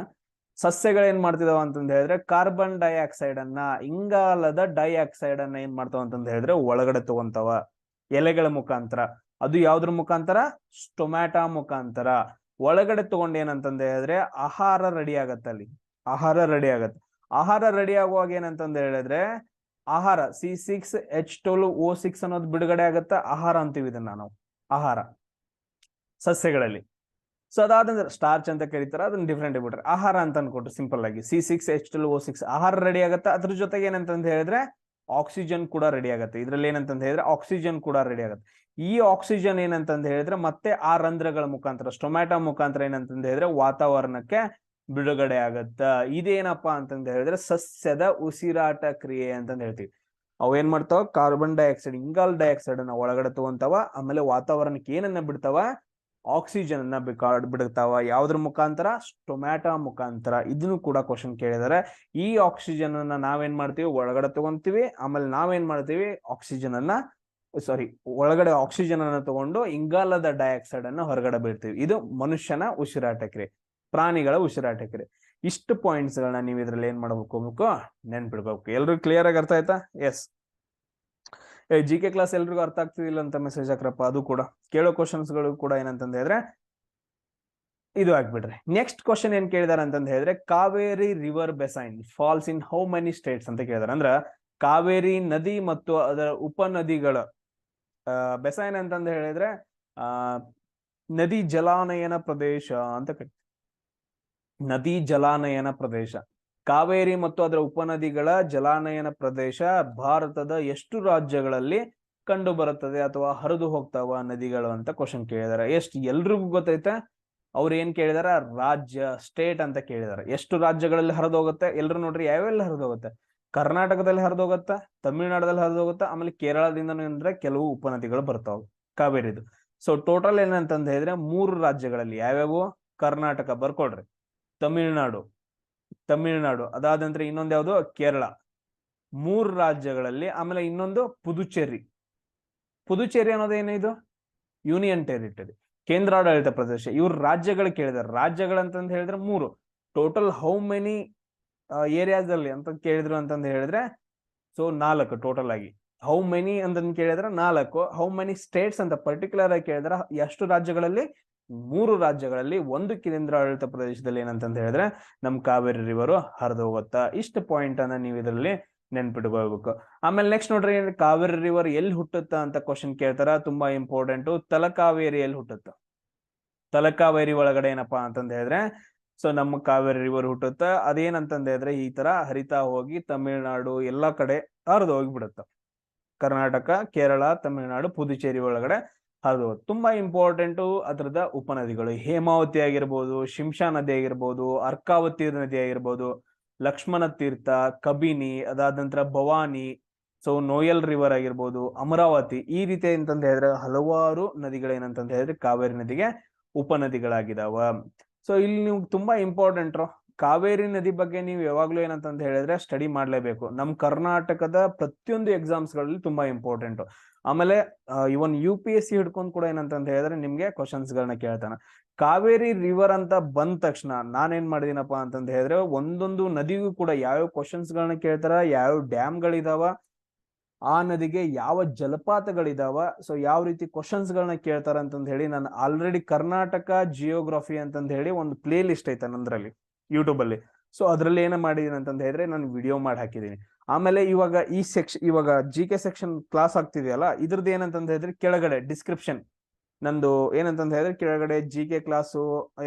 ಸಸ್ಯಗಳು ಏನ್ ಮಾಡ್ತಿದಾವ ಅಂತಂದ ಹೇಳಿದ್ರೆ ಕಾರ್ಬನ್ ಡೈಆಕ್ಸೈಡ್ ಅನ್ನ, ಇಂಗಾಲದ ಡೈಆಕ್ಸೈಡ್ ಅನ್ನ ಏನ್ ಮಾಡ್ತಾವ ಅಂತಂದ ಹೇಳಿದ್ರೆ ಒಳಗಡೆ ತಗೊಂತಾವ ಎಲೆಗಳ ಮುಖಾಂತರ. ಅದು ಯಾವ್ದ್ರ ಮುಖಾಂತರ? ಸ್ಟೊಮ್ಯಾಟ ಮುಖಾಂತರ ಒಳಗಡೆ ತಗೊಂಡ್ ಏನಂತಂದ ಹೇಳಿದ್ರೆ ಆಹಾರ ರೆಡಿ ಆಗತ್ತೆ. ಅಲ್ಲಿ ಆಹಾರ ರೆಡಿ ಆಗತ್ತೆ. ಆಹಾರ ರೆಡಿ ಆಗುವಾಗ ಏನಂತಂದ ಹೇಳಿದ್ರೆ ಆಹಾರ C6H12O6 ಅನ್ನೋದು ಬಿಡುಗಡೆ ಆಗತ್ತ. ಆಹಾರ ಅಂತೀವಿ ಇದನ್ನ ನಾವು, ಆಹಾರ ಸಸ್ಯಗಳಲ್ಲಿ. ಸೊ ಅದಾದಂದ್ರೆ ಸ್ಟಾರ್ಚ್ ಅಂತ ಕರೀತಾರ, ಅದನ್ನ ಡಿಫ್ರೆಂಟ್ ಬಿಟ್ರೆ ಆಹಾರ ಅಂತ ಅನ್ಕೊಟ್ರೆ ಸಿಂಪಲ್ ಆಗಿ C6H12O6 ಆಹಾರ ರೆಡಿ ಆಗತ್ತೆ. ಅದ್ರ ಜೊತೆಗೆ ಏನಂತಂದ ಹೇಳಿದ್ರೆ ಆಕ್ಸಿಜನ್ ಕೂಡ ರೆಡಿ ಆಗತ್ತೆ. ಇದ್ರಲ್ಲಿ ಏನಂತಂದ ಹೇಳಿದ್ರೆ ಆಕ್ಸಿಜನ್ ಕೂಡ ರೆಡಿ ಆಗತ್ತೆ. ಈ ಆಕ್ಸಿಜನ್ ಏನಂತಂದ ಹೇಳಿದ್ರೆ ಮತ್ತೆ ಆ ರಂಧ್ರಗಳ ಮುಖಾಂತರ, ಸ್ಟೊಮ್ಯಾಟ ಮುಖಾಂತರ ಏನಂತಂದ ಹೇಳಿದ್ರೆ ವಾತಾವರಣಕ್ಕೆ ಬಿಡುಗಡೆ ಆಗತ್ತ. ಇದೇನಪ್ಪಾ ಅಂತಂದ ಹೇಳಿದ್ರೆ ಸಸ್ಯದ ಉಸಿರಾಟ ಕ್ರಿಯೆ ಅಂತಂದ ಹೇಳ್ತೀವಿ. ಅವು ಏನ್ ಮಾಡ್ತಾವ? ಕಾರ್ಬನ್ ಡೈಆಕ್ಸೈಡ್, ಇಂಗಾಲ ಡೈಆಕ್ಸೈಡ್ ಅನ್ನ ಒಳಗಡೆ ತಗೊಂತಾವ. ಆಮೇಲೆ ವಾತಾವರಣಕ್ಕೆ ಏನನ್ನ ಬಿಡ್ತಾವ? ಆಕ್ಸಿಜನ್ ಅನ್ನ ಬಿಡ್ತಾವ. ಯಾವ್ದ್ರ ಮುಖಾಂತರ? ಸ್ಟೊಮ್ಯಾಟ ಮುಖಾಂತರ. ಇದನ್ನು ಕೂಡ ಕ್ವಶನ್ ಕೇಳಿದಾರೆ. ಈ ಆಕ್ಸಿಜನ್ ಅನ್ನ ನಾವೇನ್ ಮಾಡ್ತೀವಿ? ಒಳಗಡೆ ತಗೊಂತೀವಿ. ಆಮೇಲೆ ನಾವೇನ್ ಮಾಡ್ತೀವಿ? ಒಳಗಡೆ ಆಕ್ಸಿಜನ್ ಅನ್ನ ತಗೊಂಡು ಇಂಗಾಲದ ಡೈಆಕ್ಸೈಡ್ ಅನ್ನ ಹೊರಗಡೆ ಬಿಡ್ತೀವಿ. ಇದು ಮನುಷ್ಯನ ಉಸಿರಾಟ ಕ್ರಿಯೆ, ಪ್ರಾಣಿಗಳ ಉಸಿರಾಟ ಕ್ರಿಯೆ. ಇಷ್ಟು ಪಾಯಿಂಟ್ಸ್ ಗಳನ್ನ ನೀವು ಇದ್ರಲ್ಲಿ ಏನ್ ಮಾಡ್ಬೇಕು? ನೆನ್ಪಿಡ್ಬೇಕು. ಎಲ್ರಿಗೂ ಕ್ಲಿಯರ್ ಆಗಿ ಅರ್ಥ ಆಯ್ತಾ? ಎಸ್. GK ಕ್ಲಾಸ್ ಎಲ್ರಿಗೂ ಅರ್ಥ ಆಗ್ತಿದಿಲ್ಲ ಅಂತ ಮೆಸೇಜ್ ಹಾಕ್ರಪ್ಪ. ಅದು ಕೂಡ ಕೇಳೋ ಕ್ವಶನ್ಸ್ ಗಳು ಕೂಡ ಏನಂತಂದ ಹೇಳಿದ್ರೆ ಇದು ಆಗ್ಬಿಡ್ರಿ. ನೆಕ್ಸ್ಟ್ ಕ್ವಶನ್ ಏನ್ ಕೇಳಿದಾರೆ ಅಂತಂದ ಹೇಳಿದ್ರೆ Kaveri river basin falls in how many states ಅಂತ ಕೇಳಿದಾರೆ. ಅಂದ್ರ ಕಾವೇರಿ ನದಿ ಮತ್ತು ಅದರ ಉಪನದಿಗಳ ಬೆಸೈನ್ ಅಂತಂದ ಹೇಳಿದ್ರೆ ನದಿ ಜಲಾನಯನ ಪ್ರದೇಶ ಅಂತ ಕರಿತೀವಿ. ನದಿ ಜಲಾನಯನ ಪ್ರದೇಶ. ಕಾವೇರಿ ಮತ್ತು ಅದರ ಉಪನದಿಗಳ ಜಲಾನಯನ ಪ್ರದೇಶ ಭಾರತದ ಎಷ್ಟು ರಾಜ್ಯಗಳಲ್ಲಿ ಕಂಡು ಬರುತ್ತದೆ ಅಥವಾ ಹರಿದು ಹೋಗ್ತಾವ ನದಿಗಳು ಅಂತ ಕ್ವಶನ್ ಕೇಳಿದಾರೆ. ಎಷ್ಟು ಎಲ್ರಿಗೂ ಗೊತ್ತೈತೆ? ಅವ್ರು ಏನ್ ಕೇಳಿದಾರ? ರಾಜ್ಯ, ಸ್ಟೇಟ್ ಅಂತ ಕೇಳಿದಾರೆ. ಎಷ್ಟು ರಾಜ್ಯಗಳಲ್ಲಿ ಹರಿದು ಹೋಗುತ್ತೆ? ಎಲ್ರು ನೋಡ್ರಿ, ಯಾವೆಲ್ಲ ಹರಿದು ಹೋಗುತ್ತೆ? ಕರ್ನಾಟಕದಲ್ಲಿ ಹರಿದೋಗುತ್ತಾ, ತಮಿಳುನಾಡಲ್ಲಿ ಹರಿದೋಗುತ್ತಾ, ಆಮೇಲೆ ಕೇರಳದಿಂದ ಅಂದ್ರೆ ಕೆಲವು ಉಪನದಿಗಳು ಬರ್ತಾವ ಕಾವೇರಿದು. ಸೊ ಟೋಟಲ್ ಏನಂತಂದ ಹೇಳಿದ್ರೆ 3 ರಾಜ್ಯಗಳಲ್ಲಿ ಯಾವ್ಯಾವು, ಕರ್ನಾಟಕ ಬರ್ಕೊಡ್ರಿ, ತಮಿಳುನಾಡು ಅದಾದ ನಂತರ ಇನ್ನೊಂದು ಯಾವ್ದು ಕೇರಳ, 3 ರಾಜ್ಯಗಳಲ್ಲಿ. ಆಮೇಲೆ ಇನ್ನೊಂದು ಪುದುಚೇರಿ ಅನ್ನೋದೇನು, ಇದು ಯೂನಿಯನ್ ಟೆರಿಟರಿ, ಕೇಂದ್ರಾಡಳಿತ ಪ್ರದೇಶ. ಇವ್ರು ರಾಜ್ಯಗಳು ಕೇಳಿದಾರೆ. ರಾಜ್ಯಗಳಂತಂದು ಹೇಳಿದ್ರೆ 3. ಟೋಟಲ್ ಹೌ ಮೆನಿ ಏರಿಯಾಸ್ ಅಲ್ಲಿ ಅಂತ ಕೇಳಿದ್ರು ಅಂತಂದು ಹೇಳಿದ್ರೆ, ಸೊ 4 ಟೋಟಲ್ ಆಗಿ. ಹೌ ಮೆನಿ ಅಂತಂದು ಕೇಳಿದ್ರೆ 4. ಹೌ ಮೆನಿ ಸ್ಟೇಟ್ಸ್ ಅಂತ ಪರ್ಟಿಕ್ಯುಲರ್ ಆಗಿ ಕೇಳಿದ್ರೆ ಎಷ್ಟು ರಾಜ್ಯಗಳಲ್ಲಿ, 3 ರಾಜ್ಯಗಳಲ್ಲಿ, 1 ಕೇಂದ್ರಾಡಳಿತ ಪ್ರದೇಶದಲ್ಲಿ ಏನಂತಂದು ಹೇಳಿದ್ರೆ ನಮ್ ಕಾವೇರಿ ರಿವರು ಹರಿದು ಹೋಗುತ್ತಾ. ಇಷ್ಟು ಪಾಯಿಂಟ್ ಅನ್ನ ನೀವು ಇದರಲ್ಲಿ ನೆನ್ಪಿಟ್ಕೋಬೇಕು. ಆಮೇಲೆ ನೆಕ್ಸ್ಟ್ ನೋಡ್ರಿ, ಕಾವೇರಿ ರಿವರ್ ಎಲ್ಲಿ ಹುಟ್ಟುತ್ತ ಅಂತ ಕ್ವಶನ್ ಕೇಳ್ತಾರ, ತುಂಬಾ ಇಂಪಾರ್ಟೆಂಟ್. ತಲಕಾವೇರಿ ಎಲ್ಲಿ ಹುಟ್ಟುತ್ತ, ತಲಕಾವೇರಿ ಒಳಗಡೆ ಏನಪ್ಪಾ ಅಂತಂದ ಹೇಳಿದ್ರೆ, ಸೊ ನಮ್ಮ ಕಾವೇರಿ ರಿವರ್ ಹುಟ್ಟುತ್ತ. ಅದೇನಂತಂದ ಹೇಳಿದ್ರೆ ಈ ತರ ಹರಿತಾ ಹೋಗಿ ತಮಿಳುನಾಡು ಎಲ್ಲಾ ಕಡೆ ಹರಿದು ಹೋಗಿಬಿಡುತ್ತ. ಕರ್ನಾಟಕ, ಕೇರಳ, ತಮಿಳುನಾಡು, ಪುದುಚೇರಿ ಒಳಗಡೆ ಹರಿದು. ತುಂಬಾ ಇಂಪಾರ್ಟೆಂಟ್ ಅದ್ರದ ಉಪನದಿಗಳು. ಹೇಮಾವತಿ ಆಗಿರ್ಬೋದು, ಶಿಂಷಾ ನದಿ ಆಗಿರ್ಬೋದು, ಅರ್ಕಾವತಿ ನದಿ ಆಗಿರ್ಬೋದು, ಲಕ್ಷ್ಮಣ ತೀರ್ಥ, ಕಬಿನಿ, ಅದಾದ ನಂತರ ಭವಾನಿ, ಸೊ ನೋಯಲ್ ರಿವರ್ ಆಗಿರ್ಬೋದು, ಅಮರಾವತಿ, ಈ ರೀತಿ ಅಂತಂದ ಹೇಳಿದ್ರೆ ಹಲವಾರು ನದಿಗಳೇನಂತಂದ ಹೇಳಿದ್ರೆ ಕಾವೇರಿ ನದಿಗೆ ಉಪನದಿಗಳಾಗಿದಾವ. ಸೊ ಇಲ್ಲಿ ನೀವು ತುಂಬಾ ಇಂಪಾರ್ಟೆಂಟ್, ಕಾವೇರಿ ನದಿ ಬಗ್ಗೆ ನೀವು ಯಾವಾಗ್ಲೂ ಏನಂತಂದ ಹೇಳಿದ್ರೆ ಸ್ಟಡಿ ಮಾಡ್ಲೇಬೇಕು. ನಮ್ ಕರ್ನಾಟಕದ ಪ್ರತಿಯೊಂದು ಎಕ್ಸಾಮ್ಸ್ ಗಳಲ್ಲಿ ತುಂಬಾ ಇಂಪಾರ್ಟೆಂಟ್. ಆಮೇಲೆ ಇವನ್ UPSC ಹಿಡ್ಕೊಂಡ್ ಕೂಡ ಏನಂತಂದ ಹೇಳಿದ್ರೆ ನಿಮ್ಗೆ ಕ್ವಶನ್ಸ್ ಗಳನ್ನ ಕೇಳ್ತಾನ. ಕಾವೇರಿ ರಿವರ್ ಅಂತ ಬಂದ ತಕ್ಷಣ ನಾನೇನ್ ಮಾಡಿದೀನಪ್ಪ ಅಂತಂದ ಹೇಳಿದ್ರೆ, ಒಂದೊಂದು ನದಿಗೂ ಕೂಡ ಯಾವ್ಯಾವ ಕ್ವಶನ್ಸ್ ಗಳನ್ನ ಕೇಳ್ತಾರ, ಯಾವ್ಯಾವ ಡ್ಯಾಮ್ ಗಳಿದಾವ, ಆ ನದಿಗೆ ಯಾವ ಜಲಪಾತಗಳಿದಾವ, ಸೊ ಯಾವ ರೀತಿ ಕ್ವಶನ್ಸ್ ಗಳನ್ನ ಕೇಳ್ತಾರ ಅಂತಂದ ಹೇಳಿ ನಾನು ಆಲ್ರೆಡಿ ಕರ್ನಾಟಕ ಜಿಯೋಗ್ರಫಿ ಅಂತಂದ ಹೇಳಿ ಒಂದು ಪ್ಲೇ ಲಿಸ್ಟ್ ಐತೆ ನಂದ್ರಲ್ಲಿ ಯೂಟ್ಯೂಬ್ ಅಲ್ಲಿ. ಸೊ ಅದ್ರಲ್ಲಿ ಏನ ಮಾಡಿದೀನಿ ಅಂತಂದ ಹೇಳಿದ್ರೆ ನಾನು ವಿಡಿಯೋ ಮಾಡಿ ಹಾಕಿದೀನಿ. ಆಮೇಲೆ ಇವಾಗ ಈ ಇವಾಗ GK ಸೆಕ್ಷನ್ ಕ್ಲಾಸ್ ಆಗ್ತಿದೆಯಲ್ಲ, ಇದ್ರದ್ದು ಏನಂತಂದ ಹೇಳಿದ್ರೆ ಕೆಳಗಡೆ ಡಿಸ್ಕ್ರಿಪ್ಷನ್ ನಂದು ಏನಂತಂದ ಹೇಳಿದ್ರೆ ಕೆಳಗಡೆ GK class,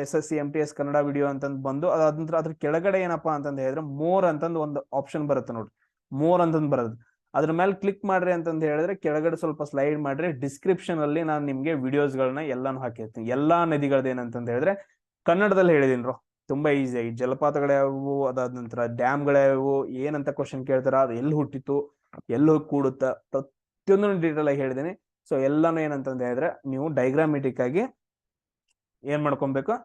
SSC MTS Kannada video ಅಂತಂದ್ ಬಂದು ಅದಾದ ನಂತರ ಅದ್ರ ಕೆಳಗಡೆ ಏನಪ್ಪಾ ಅಂತಂದ ಹೇಳಿದ್ರೆ ಮೋರ್ ಅಂತಂದು ಒಂದು ಆಪ್ಷನ್ ಬರುತ್ತೆ ನೋಡ್ರಿ, ಮೋರ್ ಅಂತಂದ್ ಬರೋದು. ಅದ್ರ ಮೇಲೆ ಕ್ಲಿಕ್ ಮಾಡ್ರಿ ಅಂತಂದ ಹೇಳಿದ್ರೆ ಕೆಳಗಡೆ ಸ್ವಲ್ಪ ಸ್ಲೈಡ್ ಮಾಡ್ರಿ, ಡಿಸ್ಕ್ರಿಪ್ಷನ್ ಅಲ್ಲಿ ನಾನು ನಿಮ್ಗೆ ವಿಡಿಯೋಸ್ ಗಳನ್ನ ಎಲ್ಲಾನು ಹಾಕಿರ್ತೀನಿ. ಎಲ್ಲಾ ನದಿಗಳದ್ದು ಏನಂತಂದ ಹೇಳಿದ್ರೆ ಕನ್ನಡದಲ್ಲಿ ಹೇಳಿದೀನಿ. ತುಂಬಾ ಈಸಿ ಆಗಿ ಜಲಪಾತಗಳ್ಯಾವು, ಅದಾದ ನಂತರ ಡ್ಯಾಮ್ ಗಳಾವು, ಏನಂತ ಕ್ವಶನ್ ಕೇಳ್ತಾರ, ಅದು ಎಲ್ಲಿ ಹುಟ್ಟಿತ್ತು, ಎಲ್ಲಿ ಹೋಗಿ ಕೂಡುತ್ತ, ಪ್ರತಿಯೊಂದನ್ನು ಡೀಟೇಲ್ ಆಗಿ ಹೇಳಿದೀನಿ. ಸೊ ಎಲ್ಲಾನು ಏನಂತಂದ ಹೇಳಿದ್ರೆ ನೀವು ಡೈಗ್ರಾಮೆಟಿಕ್ ಆಗಿ ಏನ್ ಮಾಡ್ಕೊಬೇಕು,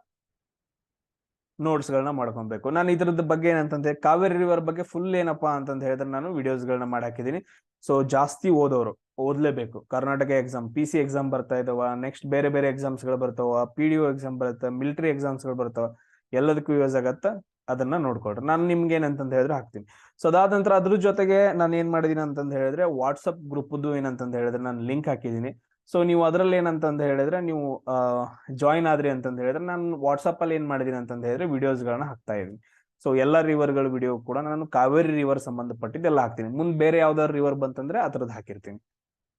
ನೋಟ್ಸ್ ಗಳನ್ನ ಮಾಡ್ಕೊಬೇಕು. ನಾನು ಇದ್ರದ್ದು ಬಗ್ಗೆ ಏನಂತಂದ್ರೆ ಕಾವೇರಿ ರಿವರ್ ಬಗ್ಗೆ ಫುಲ್ ಏನಪ್ಪಾ ಅಂತಂದ ಹೇಳಿದ್ರೆ ನಾನು ವಿಡಿಯೋಸ್ ಗಳನ್ನ ಮಾಡಿ ಹಾಕಿದೀನಿ. ಸೊ ಜಾಸ್ತಿ ಓದೋರು ಓದ್ಲೇಬೇಕು. ಕರ್ನಾಟಕ ಎಕ್ಸಾಮ್, PC ಎಕ್ಸಾಮ್ ಬರ್ತಾ ಇದಾವ, ನೆಕ್ಸ್ಟ್ ಬೇರೆ ಬೇರೆ ಎಕ್ಸಾಮ್ಸ್ ಗಳು ಬರ್ತಾವ, PDO ಎಕ್ಸಾಮ್ ಬರುತ್ತೆ, ಮಿಲಿಟರಿ ಎಕ್ಸಾಮ್ಸ್ ಗಳು ಬರ್ತಾವ, ಎಲ್ಲದಕ್ಕೂ ಯೂಸ್ ಆಗತ್ತ. ಅದನ್ನ ನೋಡ್ಕೊಳ್ರಿ. ನಾನು ನಿಮ್ಗೆ ಏನಂತಂದ ಹೇಳಿದ್ರೆ ಹಾಕ್ತೀನಿ. ಸೊ ಅದಾದ ನಂತರ ಅದ್ರ ಜೊತೆಗೆ ನಾನು ಏನ್ ಮಾಡಿದೀನಿ ಅಂತಂದ ಹೇಳಿದ್ರೆ ವಾಟ್ಸಪ್ ಗ್ರೂಪ್ದು ಏನಂತಂದ ಹೇಳಿದ್ರೆ ನಾನು ಲಿಂಕ್ ಹಾಕಿದೀನಿ. ಸೊ ನೀವು ಅದ್ರಲ್ಲಿ ಏನಂತಂದ ಹೇಳಿದ್ರೆ ನೀವು ಜಾಯಿನ್ ಆದ್ರಿ ಅಂತಂದ ಹೇಳಿದ್ರೆ ನಾನು ವಾಟ್ಸಪ್ ಅಲ್ಲಿ ಏನ್ ಮಾಡಿದೀನಿ ಅಂತಂದ ಹೇಳಿದ್ರೆ ವಿಡಿಯೋಸ್ ಗಳನ್ನ ಹಾಕ್ತಾ ಇದೀನಿ. ಸೊ ಎಲ್ಲಾ ರಿವರ್ಗಳ ವಿಡಿಯೋ ಕೂಡ ನಾನು ಕಾವೇರಿ ರಿವರ್ ಸಂಬಂಧಪಟ್ಟಿದ್ದೆಲ್ಲ ಹಾಕ್ತೀನಿ. ಮುಂದೆ ಬೇರೆ ಯಾವ್ದಾದ್ರು ರಿವರ್ ಬಂತಂದ್ರೆ ಅದ್ರದ್ದು ಹಾಕಿರ್ತೀನಿ.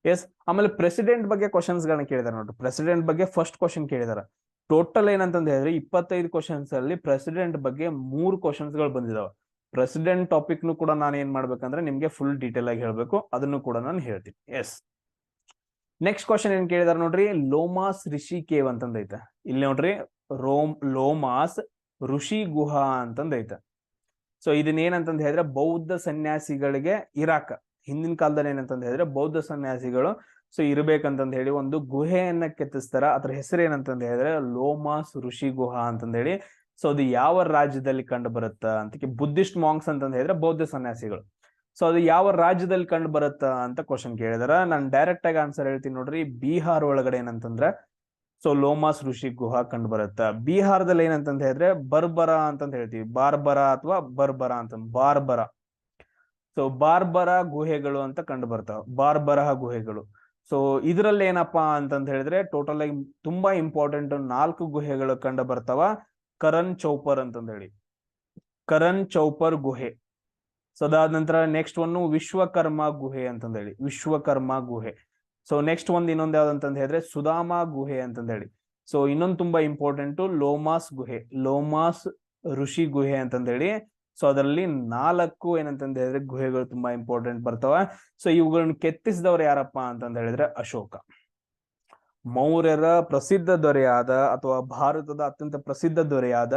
ಎಸ್. ಆಮೇಲೆ ಪ್ರೆಸಿಡೆಂಟ್ ಬಗ್ಗೆ ಕ್ವಶನ್ಸ್ ಗಳನ್ನ ಕೇಳಿದಾರೆ ನೋಡ್ರಿ. ಪ್ರೆಸಿಡೆಂಟ್ ಬಗ್ಗೆ ಫಸ್ಟ್ ಕ್ವಶನ್ ಕೇಳಿದಾರೆ. ಟೋಟಲ್ ಏನಂತಂದ ಹೇಳಿದ್ರೆ 25 ಕ್ವಶನ್ಸ್ ಅಲ್ಲಿ ಪ್ರೆಸಿಡೆಂಟ್ ಬಗ್ಗೆ 3 ಕ್ವಶನ್ಸ್ ಗಳು ಬಂದಿದಾವೆ. ಪ್ರೆಸಿಡೆಂಟ್ ಟಾಪಿಕ್ ನು ಕೂಡ ನಾನು ಏನ್ ಮಾಡ್ಬೇಕಂದ್ರೆ ನಿಮ್ಗೆ ಫುಲ್ ಡೀಟೇಲ್ ಆಗಿ ಹೇಳ್ಬೇಕು, ಅದನ್ನು ಕೂಡ ನಾನು ಹೇಳ್ತೀನಿ. ಎಸ್. ನೆಕ್ಸ್ಟ್ ಕ್ವಶನ್ ಏನ್ ಕೇಳಿದಾರೆ ನೋಡ್ರಿ, ಲೋಮಾಸ್ ರಿಷಿ ಕೇವ್ ಅಂತಂದ ಐತೆ. ಇಲ್ಲಿ ನೋಡ್ರಿ ಲೋಮಾಸ್ ಋಷಿ ಗುಹಾ ಅಂತಂದ ಐತೆ. ಸೊ ಇದನ್ನ ಏನಂತಂದ ಹೇಳಿದ್ರೆ ಬೌದ್ಧ ಸನ್ಯಾಸಿಗಳಿಗೆ ಹಿಂದಿನ ಕಾಲದಲ್ಲಿ ಏನಂತಂದ ಹೇಳಿದ್ರೆ ಬೌದ್ಧ ಸನ್ಯಾಸಿಗಳು ಸೊ ಇರ್ಬೇಕಂತಂದ ಹೇಳಿ ಒಂದು ಗುಹೆಯನ್ನ ಕೆತ್ತಿಸ್ತಾರ. ಅದ್ರ ಹೆಸರು ಏನಂತಂದ ಹೇಳಿದ್ರೆ ಲೋಮಾಸ್ ಋಷಿ ಗುಹಾ ಅಂತಂದ ಹೇಳಿ. ಸೊ ಅದು ಯಾವ ರಾಜ್ಯದಲ್ಲಿ ಕಂಡು ಬರುತ್ತ ಅಂತ, ಬುದ್ಧಿಸ್ಟ್ ಮಾಂಕ್ಸ್ ಅಂತಂದ ಹೇಳಿದ್ರೆ ಬೌದ್ಧ ಸನ್ಯಾಸಿಗಳು. ಸೊ ಅದು ಯಾವ ರಾಜ್ಯದಲ್ಲಿ ಕಂಡು ಬರುತ್ತ ಅಂತ ಕ್ವಶನ್ ಕೇಳಿದಾರ. ನಾನು ಡೈರೆಕ್ಟ್ ಆಗಿ ಆನ್ಸರ್ ಹೇಳ್ತೀನಿ ನೋಡ್ರಿ. ಬಿಹಾರ್ ಒಳಗಡೆ ಏನಂತಂದ್ರೆ ಸೊ ಲೋಮಾಸ್ ಋಷಿ ಗುಹಾ ಕಂಡು ಬರುತ್ತ. ಬಿಹಾರದಲ್ಲಿ ಏನಂತಂದ ಹೇಳಿದ್ರೆ ಬರ್ಬರ ಅಂತಂದ ಹೇಳ್ತೀವಿ, ಬಾರ್ಬರಾ ಅಥವಾ ಬರ್ಬರಾ ಅಂತ, ಬಾರ್ಬರಾ. ಸೊ ಬಾರ್ಬರ ಗುಹೆಗಳು ಅಂತ ಕಂಡು ಬರ್ತಾವ, ಬಾರ್ಬರಹ ಗುಹೆಗಳು. ಸೊ ಇದ್ರಲ್ಲಿ ಏನಪ್ಪಾ ಅಂತಂದ ಹೇಳಿದ್ರೆ ಟೋಟಲ್ ಆಗಿ ತುಂಬಾ ಇಂಪಾರ್ಟೆಂಟ್ 4 ಗುಹೆಗಳು ಕಂಡು ಬರ್ತಾವ. ಕರನ್ ಚೌಪರ್ ಅಂತಂದ ಹೇಳಿ, ಕರನ್ ಚೌಪರ್ ಗುಹೆ. ಸೊ ಅದಾದ ನಂತರ ನೆಕ್ಸ್ಟ್ ಒನ್ ವಿಶ್ವಕರ್ಮ ಗುಹೆ ಅಂತಂದ ಹೇಳಿ, ವಿಶ್ವಕರ್ಮ ಗುಹೆ. ಸೊ ನೆಕ್ಸ್ಟ್ ಇನ್ನೊಂದು ಯಾವ್ದಂತಂದ ಹೇಳಿದ್ರೆ ಸುಧಾಮ ಗುಹೆ ಅಂತಂದ ಹೇಳಿ. ಸೊ ಇನ್ನೊಂದು ತುಂಬಾ ಇಂಪಾರ್ಟೆಂಟ್ ಲೋಮಾಸ್ ಗುಹೆ, ಲೋಮಾಸ್ ಋಷಿ ಗುಹೆ ಅಂತಂದ ಹೇಳಿ. ಸೊ ಅದರಲ್ಲಿ 4 ಏನಂತಂದ ಹೇಳಿದ್ರೆ ಗುಹೆಗಳು ತುಂಬಾ ಇಂಪಾರ್ಟೆಂಟ್ ಬರ್ತಾವ. ಸೊ ಇವುಗಳನ್ನ ಕೆತ್ತಿಸಿದವ್ರು ಯಾರಪ್ಪ ಅಂತಂದ ಹೇಳಿದ್ರೆ ಅಶೋಕ. ಮೌರ್ಯರ ಪ್ರಸಿದ್ಧ ದೊರೆಯಾದ ಅಥವಾ ಭಾರತದ ಅತ್ಯಂತ ಪ್ರಸಿದ್ಧ ದೊರೆಯಾದ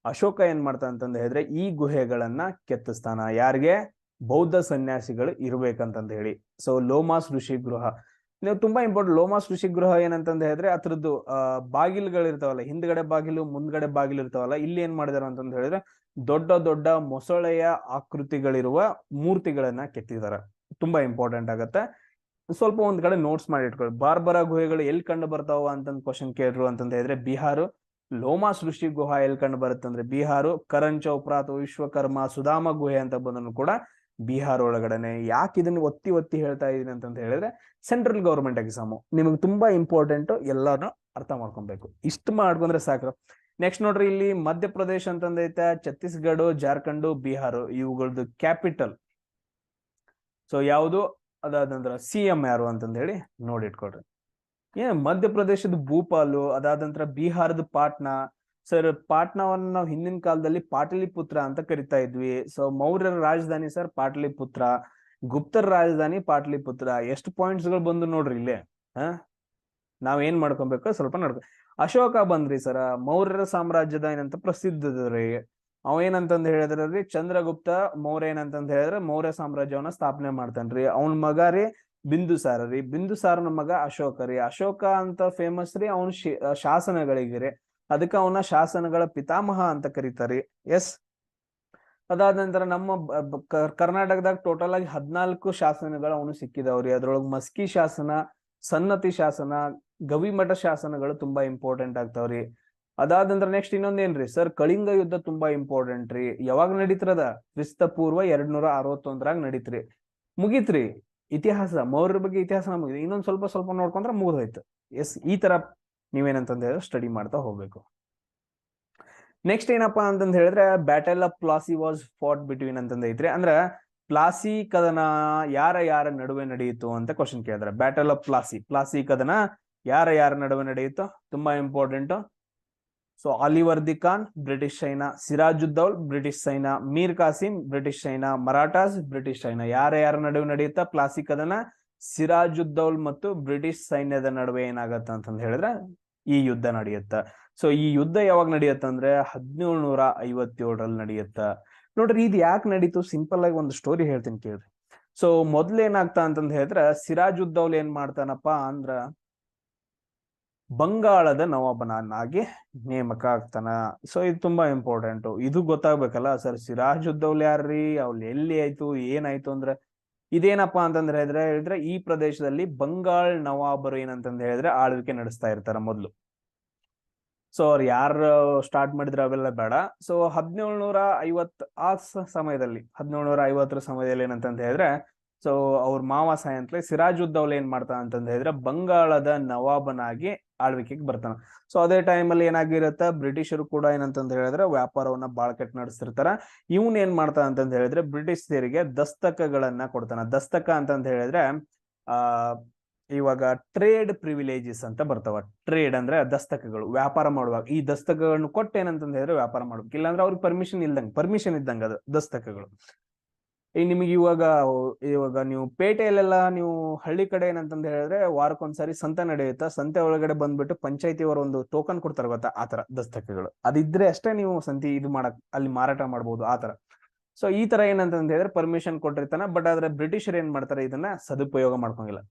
ಅಶೋಕ ಏನ್ ಮಾಡ್ತಾನ ಅಂತಂದ ಹೇಳಿದ್ರೆ ಈ ಗುಹೆಗಳನ್ನ ಕೆತ್ತಿಸ್ತಾನ. ಯಾರಿಗೆ? ಬೌದ್ಧ ಸನ್ಯಾಸಿಗಳು ಇರ್ಬೇಕಂತಂದ ಹೇಳಿ. ಸೊ ಲೋಮಾಸ್ ಋಷಿ ಗೃಹ ನೀವು ತುಂಬಾ ಇಂಪಾರ್ಟೆಂಟ್. ಲೋಮಾಸ್ ಋಷಿ ಗೃಹ ಏನಂತಂದ ಹೇಳಿದ್ರೆ ಅದ್ರದ್ದು ಬಾಗಿಲುಗಳು ಇರ್ತಾವಲ್ಲ, ಹಿಂದ್ಗಡೆ ಬಾಗಿಲು ಮುಂದ್ಗಡೆ ಬಾಗಿಲು ಇರ್ತಾವಲ್ಲ, ಇಲ್ಲಿ ಏನ್ ಮಾಡಿದಾರೆ ಅಂತಂದ ಹೇಳಿದ್ರೆ ದೊಡ್ಡ ದೊಡ್ಡ ಮೊಸಳೆಯ ಆಕೃತಿಗಳಿರುವ ಮೂರ್ತಿಗಳನ್ನ ಕೆತ್ತಿದಾರೆ. ತುಂಬಾ ಇಂಪಾರ್ಟೆಂಟ್ ಆಗತ್ತೆ. ಸ್ವಲ್ಪ ಒಂದ್ ಕಡೆ ನೋಟ್ಸ್ ಮಾಡಿ ಇಟ್ಕೊಳ್ಳಿ. ಬಾರ್ಬರ ಗುಹೆಗಳು ಎಲ್ಲಿ ಕಂಡು ಬರ್ತಾವ ಅಂತಂದ್ ಕ್ವಶನ್ ಕೇಳ್ರು ಅಂತಂದ ಹೇಳಿದ್ರೆ ಬಿಹಾರು. ಲೋಮಾಸ್ ಋಷಿ ಗುಹಾ ಎಲ್ಲಿ ಕಂಡು ಬರುತ್ತೆ ಅಂದ್ರೆ ಬಿಹಾರು. ಕರಣ್ ಚೌಪ್ರಾ ಅಥವಾ ವಿಶ್ವಕರ್ಮ ಸುಧಾಮ ಗುಹೆ ಅಂತ ಬಂದನು ಕೂಡ ಬಿಹಾರ್ ಒಳಗಡೆನೆ. ಯಾಕೆ ಇದನ್ನ ಒತ್ತಿ ಒತ್ತಿ ಹೇಳ್ತಾ ಇದೀನಿ ಅಂತಂತ ಹೇಳಿದ್ರೆ ಸೆಂಟ್ರಲ್ ಗೌರ್ಮೆಂಟ್ ಎಕ್ಸಾಮು ನಿಮಗೆ ತುಂಬಾ ಇಂಪಾರ್ಟೆಂಟ್, ಎಲ್ಲಾನು ಅರ್ಥ ಮಾಡ್ಕೊಬೇಕು. ಇಷ್ಟು ಮಾಡ್ಕೊಂಡ್ರೆ ಸಾಕು. ನೆಕ್ಸ್ಟ್ ನೋಡ್ರಿ, ಇಲ್ಲಿ ಮಧ್ಯಪ್ರದೇಶ್ ಅಂತಂದೈತೆ, ಛತ್ತೀಸ್ಗಢ, ಜಾರ್ಖಂಡ್, ಬಿಹಾರ್ ಇವುಗಳದ್ದು ಕ್ಯಾಪಿಟಲ್. ಸೊ ಯಾವುದು ಅದಾದ ನಂತರ CM ಯಾರು ಅಂತಂದ ಹೇಳಿ ನೋಡಿಟ್ಕೊಡ್ರಿ. ಮಧ್ಯಪ್ರದೇಶದ ಭೂಪಾಲು, ಅದಾದ ನಂತರ ಬಿಹಾರದ ಪಾಟ್ನಾ. ಸರ್ ಪಾಟ್ನಾವನ್ನ ನಾವು ಹಿಂದಿನ ಕಾಲದಲ್ಲಿ ಪಾಟಲಿಪುತ್ರ ಅಂತ ಕರಿತಾ ಇದ್ವಿ. ಸೊ ಮೌರ್ಯರ ರಾಜಧಾನಿ ಸರ್ ಪಾಟಲಿಪುತ್ರ, ಗುಪ್ತರ ರಾಜಧಾನಿ ಪಾಟಲಿಪುತ್ರ. ಎಷ್ಟು ಪಾಯಿಂಟ್ಸ್ ಗಳು ಬಂದು ನೋಡ್ರಿ ಇಲ್ಲೇ. ನಾವ್ ಏನ್ ಮಾಡ್ಕೊಬೇಕು ಸ್ವಲ್ಪ ನೋಡ್ಕೊ. ಅಶೋಕ ಬಂದ್ರಿ ಸರ, ಮೌರ್ಯರ ಸಾಮ್ರಾಜ್ಯದ ಏನಂತ ಪ್ರಸಿದ್ಧದ್ರಿ. ಅವ ಏನಂತಂದ್ ಹೇಳಿದ್ರಿ, ಚಂದ್ರಗುಪ್ತ ಮೌರ್ಯ ಏನಂತಂದ್ ಹೇಳಿದ್ರೆ ಮೌರ್ಯ ಸಾಮ್ರಾಜ್ಯವನ್ನ ಸ್ಥಾಪನೆ ಮಾಡ್ತಾನ್ರಿ. ಅವನ ಮಗ ರೀ ಬಿಂದುಸಾರ ರೀ. ಬಿಂದುಸಾರನ ಮಗ ಅಶೋಕ ರೀ. ಅಶೋಕ ಅಂತ ಫೇಮಸ್ ರೀ ಅವನ ಶಾಸನಗಳಿಗೆ ರೀ. ಅದಕ್ಕೆ ಅವನ ಶಾಸನಗಳ ಪಿತಾಮಹ ಅಂತ ಕರೀತಾರಿ. ಎಸ್. ಅದಾದ ನಂತರ ನಮ್ಮ ಕರ್ನಾಟಕದಾಗ ಟೋಟಲ್ ಆಗಿ 14 ಶಾಸನಗಳು ಅವನು ಸಿಕ್ಕಿದವ್ರಿ. ಅದ್ರೊಳಗೆ ಮಸ್ಕಿ ಶಾಸನ, ಸನ್ನತಿ ಶಾಸನ, ಗವಿಮಠ ಶಾಸನಗಳು ತುಂಬಾ ಇಂಪಾರ್ಟೆಂಟ್ ಆಗ್ತಾವ್ರಿ. ಅದಾದ ನಂತರ ನೆಕ್ಸ್ಟ್ ಇನ್ನೊಂದೇನ್ರಿ ಸರ್, ಕಳಿಂಗ ಯುದ್ಧ ತುಂಬಾ ಇಂಪಾರ್ಟೆಂಟ್ ರೀ. ಯಾವಾಗ ನಡೀತಿರದ ಕ್ರಿಸ್ತಪೂರ್ವ 261ರಾಗ ನಡೀತ್ರಿ. ಮುಗೀತ್ರಿ ಇತಿಹಾಸ. ಮೌರ್ಯರ ಬಗ್ಗೆ ಇತಿಹಾಸ ಮುಗಿದ್ರಿ. ಇನ್ನೊಂದ್ ಸ್ವಲ್ಪ ಸ್ವಲ್ಪ ನೋಡ್ಕೊಂಡ್ರೆ ಮುಗಿದೋಯ್ತು. ಎಸ್, ಈ ತರ ನೀವೇನಂತಂದ ಹೇಳಿದ್ರೆ ಸ್ಟಡಿ ಮಾಡ್ತಾ ಹೋಗ್ಬೇಕು. ನೆಕ್ಸ್ಟ್ ಏನಪ್ಪಾ ಅಂತಂದ ಹೇಳಿದ್ರೆ battle of Plassey was Ghat between ಅಂತಂದ ಐತ್ರಿ. ಅಂದ್ರ ಪ್ಲಾಸಿ ಕದನ ಯಾರ ನಡುವೆ ನಡೆಯಿತು ಅಂತ ಕ್ವಶನ್ ಕೇಳಿದ್ರೆ, ಬ್ಯಾಟಲ್ ಆಫ್ ಪ್ಲಾಸಿ ಕದನ ಯಾರ ನಡುವೆ ನಡೆಯಿತು, ತುಂಬಾ important. So Alivardi Khan British ಚೈನಾ, ಸಿರಾಜುದ್ದೌಲ್ ಬ್ರಿಟಿಷ್ ಚೈನಾ, ಮೀರ್ ಕಾಸಿಂ ಬ್ರಿಟಿಷ್ ಚೈನಾ, ಮರಾಠಾಸ್ ಬ್ರಿಟಿಷ್ ಚೈನಾ. ಯಾರ ನಡುವೆ ನಡೆಯುತ್ತಾ ಪ್ಲಾಸಿ ಕದನ? ಸಿರಾಜುದ್ದೌಲ್ ಮತ್ತು ಬ್ರಿಟಿಷ್ ಸೈನ್ಯದ ನಡುವೆ ಏನಾಗತ್ತ ಅಂತಂದ ಹೇಳಿದ್ರೆ ಈ ಯುದ್ಧ ನಡೆಯುತ್ತ. ಸೊ ಈ ಯುದ್ಧ ಯಾವಾಗ ನಡೆಯುತ್ತ ಅಂದ್ರೆ 1757ರಲ್ಲಿ ನಡೆಯುತ್ತ. ನೋಡ್ರಿ ಇದು ಯಾಕೆ ನಡೀತು, ಸಿಂಪಲ್ ಆಗಿ ಒಂದು ಸ್ಟೋರಿ ಹೇಳ್ತೀನಿ ಕೇಳ್ರಿ. ಸೊ ಮೊದ್ಲೇನಾಗ್ತಾ ಅಂತಂದ ಹೇಳಿದ್ರೆ ಸಿರಾಜುದ್ದೌಲ್ ಏನ್ ಮಾಡ್ತಾನಪ್ಪ ಅಂದ್ರ ಬಂಗಾಳದ ನವಾಬನಾಗಿ ನೇಮಕ ಆಗ್ತಾನ. ಸೊ ಇದು ತುಂಬಾ ಇಂಪಾರ್ಟೆಂಟ್, ಇದು ಗೊತ್ತಾಗ್ಬೇಕಲ್ಲ ಸರ್. ಸಿರಾಜುದ್ದೌಲ್ ಯಾರ್ರಿ, ಅವ್ರು ಎಲ್ಲಿ ಆಯ್ತು ಏನಾಯ್ತು ಅಂದ್ರೆ ಇದೇನಪ್ಪಾ ಅಂತಂದ್ರೆ ಹೇಳಿದ್ರೆ ಈ ಪ್ರದೇಶದಲ್ಲಿ ಬಂಗಾಳ ನವಾಬರು ಏನಂತಂದ ಹೇಳಿದ್ರೆ ಆಳ್ವಿಕೆ ನಡೆಸ್ತಾ ಇರ್ತಾರ ಮೊದ್ಲು. ಸೊ ಅವ್ರು ಯಾರು ಸ್ಟಾರ್ಟ್ ಮಾಡಿದ್ರೆ ಅವೆಲ್ಲ ಬೇಡ. ಸೊ 1750 ಆ ಸಮಯದಲ್ಲಿ 1750ರ ಸಮಯದಲ್ಲಿ ಏನಂತಂದ ಹೇಳಿದ್ರೆ ಸೊ ಅವ್ರ ಮಾವ ಸಾಯಂತ್ಲೆ ಸಿರಾಜುದ್ದೌಲ್ ಏನ್ ಮಾಡ್ತಾನ ಅಂತಂದ ಹೇಳಿದ್ರೆ ಬಂಗಾಳದ ನವಾಬನಾಗಿ ಆಳ್ವಿಕೆಗೆ ಬರ್ತಾನ. ಸೊ ಅದೇ ಟೈಮಲ್ಲಿ ಏನಾಗಿರತ್ತ, ಬ್ರಿಟಿಷರು ಕೂಡ ಏನಂತಂದ ಹೇಳಿದ್ರೆ ವ್ಯಾಪಾರವನ್ನ ಬಾಳ ಕೆಟ್ಟ ನಡೆಸ್ತಿರ್ತಾರ. ಇವನ್ ಏನ್ ಮಾಡ್ತಾನ ಅಂತಂದ ಹೇಳಿದ್ರೆ ಬ್ರಿಟಿಷರಿಗೆ ದಸ್ತಕಗಳನ್ನ ಕೊಡ್ತಾನ. ದಸ್ತಕ ಅಂತಂದ ಹೇಳಿದ್ರೆ ಇವಾಗ ಟ್ರೇಡ್ ಪ್ರಿವಿಲೇಜಸ್ ಅಂತ ಬರ್ತಾವ. ಟ್ರೇಡ್ ಅಂದ್ರೆ ದಸ್ತಕಗಳು, ವ್ಯಾಪಾರ ಮಾಡುವಾಗ ಈ ದಸ್ತಕಗಳನ್ನು ಕೊಟ್ಟು ಏನಂತಂದ ಹೇಳಿದ್ರೆ ವ್ಯಾಪಾರ ಮಾಡ್ಬೇಕು. ಇಲ್ಲಾಂದ್ರೆ ಅವ್ರಿಗೆ ಪರ್ಮಿಷನ್ ಇದ್ದಂಗ ಅದು ದಸ್ತಕಗಳು. ಈಗ ನಿಮಗೆ ಇವಾಗ ನೀವು ಪೇಟೆಯಲ್ಲೆಲ್ಲ ನೀವು ಹಳ್ಳಿ ಕಡೆ ಏನಂತಂದ ಹೇಳಿದ್ರೆ ವಾರಕ್ಕೊಂದ್ಸರಿ ಸಂತೆ ನಡೆಯುತ್ತಾ, ಸಂತೆ ಒಳಗಡೆ ಬಂದ್ಬಿಟ್ಟು ಪಂಚಾಯತಿಯವರು ಒಂದು ಟೋಕನ್ ಕೊಡ್ತಾರೆ ಗೊತ್ತಾ, ಆತರ ದಸ್ತಕಗಳು ಅದಿದ್ರೆ ಅಷ್ಟೇ ನೀವು ಸಂತಿ ಇದು ಮಾಡಕ್ ಅಲ್ಲಿ ಮಾರಾಟ ಮಾಡ್ಬೋದು ಆತರ. ಸೊ ಈ ತರ ಏನಂತಂದ ಹೇಳಿದ್ರೆ ಪರ್ಮಿಷನ್ ಕೊಟ್ಟಿರ್ತಾನ. ಬಟ್ ಆದ್ರೆ ಬ್ರಿಟಿಷರ್ ಏನ್ ಮಾಡ್ತಾರೆ, ಇದನ್ನ ಸದುಪಯೋಗ ಮಾಡ್ಕೊಂಗಿಲ್ಲ.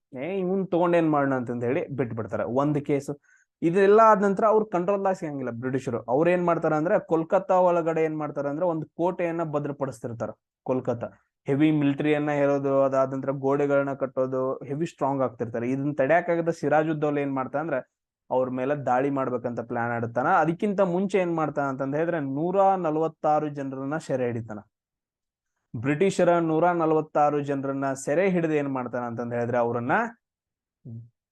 ಇವನ್ ತಗೊಂಡ್ ಏನ್ ಮಾಡೋಣ ಅಂತಂದ ಹೇಳಿ ಬಿಟ್ಬಿಡ್ತಾರೆ. ಒಂದು ಕೇಸು ಇದೆಲ್ಲ ಆದ ನಂತರ ಅವ್ರು ಕಂಟ್ರೋಲ್ ಸಿಗಂಗಿಲ್ಲ ಬ್ರಿಟಿಷರು. ಅವ್ರು ಏನ್ ಮಾಡ್ತಾರ ಅಂದ್ರೆ ಕೋಲ್ಕತ್ತಾ ಒಳಗಡೆ ಏನ್ ಮಾಡ್ತಾರ ಅಂದ್ರೆ ಒಂದು ಕೋಟೆಯನ್ನ ಭದ್ರಪಡಿಸ್ತಿರ್ತಾರ. ಕೋಲ್ಕತ್ತಾ ಹೆವಿ ಮಿಲಿಟರಿಯನ್ನ ಹೇರೋದು, ಅದಾದ ನಂತರ ಗೋಡೆಗಳನ್ನ ಕಟ್ಟೋದು, ಹೆವಿ ಸ್ಟ್ರಾಂಗ್ ಆಗ್ತಿರ್ತಾರೆ. ಇದನ್ನ ತಡೆಯಕ್ಕಾಗದ ಸಿರಾಜುದ್ದೌಲ್ ಏನ್ ಮಾಡ್ತಾ ಅಂದ್ರೆ ಅವ್ರ ಮೇಲೆ ದಾಳಿ ಮಾಡ್ಬೇಕಂತ ಪ್ಲಾನ್ ಆಡ್ತಾನ. ಅದಕ್ಕಿಂತ ಮುಂಚೆ ಏನ್ ಮಾಡ್ತಾನ ಅಂತಂದ ಹೇಳಿದ್ರೆ 146 ಜನರನ್ನ ಸೆರೆ ಹಿಡಿತಾನ. ಬ್ರಿಟಿಷರ 146 ಜನರನ್ನ ಸೆರೆ ಹಿಡಿದು ಏನ್ ಮಾಡ್ತಾನ ಅಂತಂದ ಹೇಳಿದ್ರೆ ಅವರನ್ನ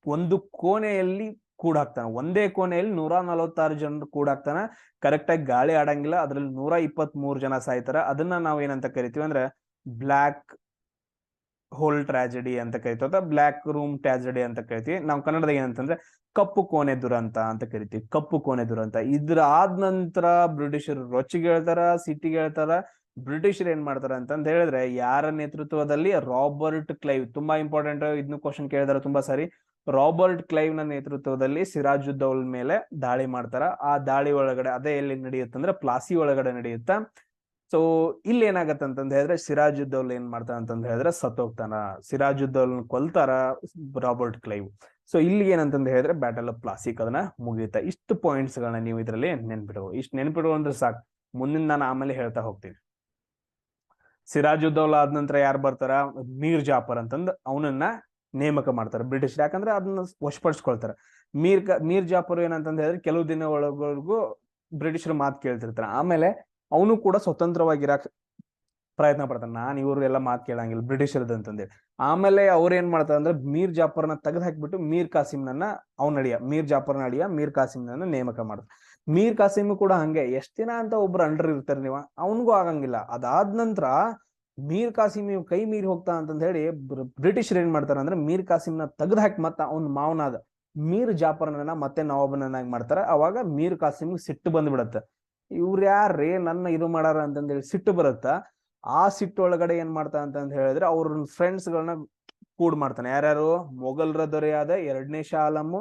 ಒಂದು ಕೋಣೆಯಲ್ಲಿ ಕೂಡಾಕ್ತಾನ. ಒಂದೇ ಕೋಣೆಯಲ್ಲಿ 146 ಜನರು ಕೂಡಾಕ್ತಾನ. ಕರೆಕ್ಟ್ ಆಗಿ ಗಾಳಿ ಆಡಂಗಿಲ್ಲ. ಅದ್ರಲ್ಲಿ 123 ಜನ ಸಾಯ್ತಾರ. ಅದನ್ನ ನಾವ್ ಏನಂತ ಕರಿತೀವಿ ಅಂದ್ರೆ ಬ್ಲ್ಯಾಕ್ ಹೋಲ್ ಟ್ರಾಜಿಡಿ ಅಂತ ಕರಿತೀವಿ, ಅಥವಾ ಬ್ಲ್ಯಾಕ್ ರೂಮ್ ಟ್ರಾಜಿಡಿ ಅಂತ ಕರಿತೀವಿ. ನಾವು ಕನ್ನಡದಾಗ ಏನಂತಂದ್ರೆ ಕಪ್ಪು ಕೋಣೆ ದುರಂತ ಅಂತ ಕರಿತೀವಿ. ಕಪ್ಪು ಕೋಣೆ ದುರಂತ. ಇದ್ರ ಆದ ನಂತರ ಬ್ರಿಟಿಷರು ರೊಚ್ಚಿಗೆ ಹೇಳ್ತಾರ, ಸಿಟಿಗೆ ಹೇಳ್ತಾರ. ಬ್ರಿಟಿಷರ್ ಏನ್ ಮಾಡ್ತಾರ ಅಂತಂದ ಹೇಳಿದ್ರೆ ಯಾರ ನೇತೃತ್ವದಲ್ಲಿ, ರಾಬರ್ಟ್ ಕ್ಲೈವ್. ತುಂಬಾ ಇಂಪಾರ್ಟೆಂಟ್, ಇದನ್ನು ಕ್ವಶನ್ ಕೇಳಿದಾರೆ ತುಂಬಾ ಸಾರಿ. ರಾಬರ್ಟ್ ಕ್ಲೈವ್ ನ ನೇತೃತ್ವದಲ್ಲಿ ಸಿರಾಜುದ್ದೌಲ್ ಮೇಲೆ ದಾಳಿ ಮಾಡ್ತಾರ. ಆ ದಾಳಿ ಒಳಗಡೆ ಅದೇ ಎಲ್ಲಿ ನಡೆಯುತ್ತಂದ್ರೆ ಪ್ಲಾಸಿ ಒಳಗಡೆ ನಡೆಯುತ್ತ. ಸೊ ಇಲ್ಲಿ ಏನಾಗತ್ತೆ ಅಂತಂದ ಹೇಳಿದ್ರೆ ಸಿರಾಜುದ್ದೌಲಾ ಏನ್ ಮಾಡ್ತಾನ ಅಂತಂದ ಹೇಳಿದ್ರೆ ಸತ್ತೋಗ್ತಾನ, ಸಿರಾಜುದ್ದೌಲಾ ಕೊಲ್ತಾರ ರಾಬರ್ಟ್ ಕ್ಲೈವ್. ಸೊ ಇಲ್ಲಿ ಏನಂತಂದ ಹೇಳಿದ್ರೆ ಬ್ಯಾಟಲ್ ಆಫ್ ಪ್ಲಾಸಿಕ್ ಅದನ್ನ ಮುಗಿಯುತ್ತೆ. ಇಷ್ಟು ಪಾಯಿಂಟ್ಸ್ ಗಳನ್ನ ನೀವು ಇದರಲ್ಲಿ ನೆನ್ಪಿಡುವ, ಇಷ್ಟು ನೆನ್ಪಿಡುವ ಅಂದ್ರೆ ಸಾಕು, ಮುಂದಿನ ನಾನು ಆಮೇಲೆ ಹೇಳ್ತಾ ಹೋಗ್ತೀನಿ. ಸಿರಾಜುದ್ದೌಲಾ ಆದ ನಂತರ ಯಾರು ಬರ್ತಾರ, ಮೀರ್ ಜಾಫರ್ ಅಂತಂದ್ ಅವನನ್ನ ನೇಮಕ ಮಾಡ್ತಾರೆ ಬ್ರಿಟಿಷ್, ಯಾಕಂದ್ರೆ ಅದನ್ನ ವಶಪಡಿಸ್ಕೊಳ್ತಾರೆ. ಮೀರ್ ಜಾಫರ್ ಏನಂತಂದ ಹೇಳಿದ್ರೆ ಕೆಲವು ದಿನ ಒಳಗೂ ಬ್ರಿಟಿಷರು ಮಾತು ಕೇಳ್ತಿರ್ತಾರೆ, ಆಮೇಲೆ ಅವನು ಕೂಡ ಸ್ವತಂತ್ರವಾಗಿರಾಕ್ ಪ್ರಯತ್ನ ಪಡ್ತಾನೆ, ನಾನು ಇವ್ರೆಲ್ಲ ಮಾತು ಕೇಳಂಗಿಲ್ಲ ಬ್ರಿಟಿಷರ್ದು ಅಂತಂದೇಳಿ. ಆಮೇಲೆ ಅವ್ರು ಏನ್ ಮಾಡ್ತಾರೆ ಅಂದ್ರೆ ಮೀರ್ ಜಾಫರ್ನ ತೆಗೆದು ಹಾಕ್ಬಿಟ್ಟು ಮೀರ್ ಕಾಸಿಂನ ಮೀರ್ ಜಾಫರ್ನ ಅಡಿಯ ಮೀರ್ ಕಾಸಿಂನ ನೇಮಕ ಮಾಡ್ತಾರೆ. ಮೀರ್ ಕಾಸಿಮ್ ಕೂಡ ಹಂಗೆ, ಎಷ್ಟ್ ದಿನ ಅಂತ ಒಬ್ರು ಅಂಡರ್ ಇರ್ತಾರೆ ನೀವು, ಅವನಿಗೂ ಆಗಂಗಿಲ್ಲ. ಅದಾದ ನಂತರ ಮೀರ್ ಕಾಸಿಮ್ ಕೈ ಮೀರಿ ಹೋಗ್ತಾ ಅಂತಂದ ಹೇಳಿ ಬ್ರಿಟಿಷರ್ ಏನ್ ಮಾಡ್ತಾರ ಅಂದ್ರೆ ಮೀರ್ ಕಾಸಿಮ್ನ ತೆಗೆದು ಹಾಕಿ ಮತ್ತ ಅವ್ನ ಮಾವನಾದ ಮೀರ್ ಜಾಫರ್ನ ಮತ್ತೆ ನವಾಬನಾಗಿ ಮಾಡ್ತಾರ. ಅವಾಗ ಮೀರ್ ಕಾಸಿಮ್ ಸಿಟ್ಟು ಬಂದ್ಬಿಡತ್ತ, ಇವ್ರ ಯಾರ್ರೀ ನನ್ನ ಇದು ಮಾಡಾರ ಅಂತಂದೇಳಿ ಸಿಟ್ಟು ಬರುತ್ತ. ಆ ಸಿಟ್ಟೊಳಗಡೆ ಏನ್ ಮಾಡ್ತಾ ಅಂತಂದ ಹೇಳಿದ್ರೆ ಅವ್ರ ಫ್ರೆಂಡ್ಸ್ ಗಳನ್ನ ಕೂಡ್ ಮಾಡ್ತಾನೆ. ಯಾರ್ಯಾರು, ಮೊಘಲರ ದೊರೆಯಾದ 2ನೇ ಶಾ ಆಲಮ್,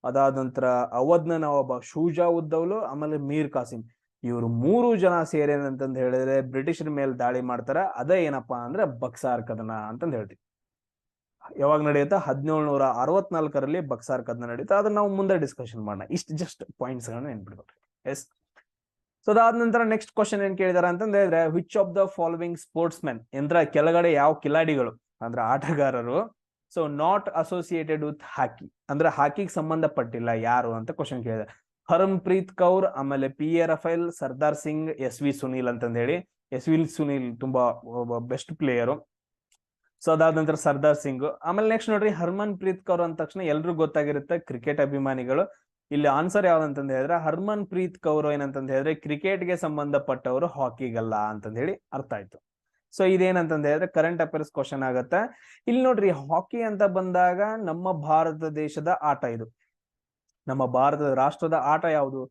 ಅದಾದ ನಂತರ ಅವಧ್ನ ನವಾಬ ಶೂಜಾ ಉದ್ದೌಲು, ಆಮೇಲೆ ಮೀರ್ ಕಾಸಿಮ್, ಇವ್ರು 3 ಜನ ಸೇರಿ ಏನಂತಂದ ಹೇಳಿದ್ರೆ ಬ್ರಿಟಿಷರ ಮೇಲೆ ದಾಳಿ ಮಾಡ್ತಾರ. ಅದೇ ಏನಪ್ಪಾ ಅಂದ್ರೆ ಬಕ್ಸಾರ್ ಕದನ ಅಂತಂದ್ ಹೇಳ್ತೀವಿ. ಯಾವಾಗ ನಡೆಯುತ್ತಾ, 1764ರಲ್ಲಿ ಬಕ್ಸಾರ್ ಕದನ ನಡೀತಾ. ಅದನ್ನ ನಾವು ಮುಂದೆ ಡಿಸ್ಕಷನ್ ಮಾಡೋಣ. ಇಷ್ಟು ಜಸ್ಟ್ ಪಾಯಿಂಟ್ಸ್ ಗಳನ್ನ ನೆನ್ಪಿಡ್ಬೇಕು. ಎಸ್. ಸೊ ಅದಾದ ನಂತರ ನೆಕ್ಸ್ಟ್ ಕ್ವಶನ್ ಏನ್ ಕೇಳಿದಾರೆ ಅಂತಂದ ಹೇಳಿದ್ರೆ, which of the following sports men, ಅಂದ್ರೆ ಕೆಳಗಡೆ ಯಾವ ಕಿಲಾಡಿಗಳು ಅಂದ್ರೆ ಆಟಗಾರರು ಸೊ ನಾಟ್ ಅಸೋಸಿಯೇಟೆಡ್ ವಿತ್ ಹಾಕಿ, ಅಂದ್ರೆ ಹಾಕಿಗೆ ಸಂಬಂಧಪಟ್ಟಿಲ್ಲ ಯಾರು ಅಂತ ಕ್ವಶನ್ ಕೇಳಿದೆ. ಹರ್ಮನ್ಪ್ರೀತ್ ಕೌರ್, ಆಮೇಲೆ PA Rafale, Sardar Singh, SV Sunil ಅಂತಂದ ಹೇಳಿ. SV ಸುನೀಲ್ ತುಂಬಾ ಬೆಸ್ಟ್ ಪ್ಲೇಯರು. ಸೊ ಅದಾದ ನಂತರ ಸರ್ದಾರ್ ಸಿಂಗ್. ಆಮೇಲೆ ನೆಕ್ಸ್ಟ್ ನೋಡ್ರಿ, ಹರ್ಮನ್ಪ್ರೀತ್ ಕೌರ್ ಅಂದ ತಕ್ಷಣ ಎಲ್ರಿಗೂ ಗೊತ್ತಾಗಿರುತ್ತೆ ಕ್ರಿಕೆಟ್ ಅಭಿಮಾನಿಗಳು. ಇಲ್ಲಿ ಆನ್ಸರ್ ಯಾವ್ದಂತಂದ ಹೇಳಿದ್ರೆ ಹರ್ಮನ್ಪ್ರೀತ್ ಕೌರ್ ಏನಂತಂದ ಹೇಳಿದ್ರೆ ಕ್ರಿಕೆಟ್ಗೆ ಸಂಬಂಧಪಟ್ಟವರು, ಹಾಕಿಗಲ್ಲ ಅಂತಂದ ಹೇಳಿ ಅರ್ಥ ಆಯ್ತು. ಸೊ ಇದೇನಂತಂದ ಹೇಳಿದ್ರೆ ಕರೆಂಟ್ ಅಫೇರ್ಸ್ ಕ್ವಶನ್ ಆಗತ್ತ. ಇಲ್ಲಿ ನೋಡ್ರಿ, ಹಾಕಿ ಅಂತ ಬಂದಾಗ ನಮ್ಮ ಭಾರತ ದೇಶದ ಆಟ ಇದು, ನಮ್ಮ ಭಾರತದ ರಾಷ್ಟ್ರದ ಆಟ ಯಾವುದು,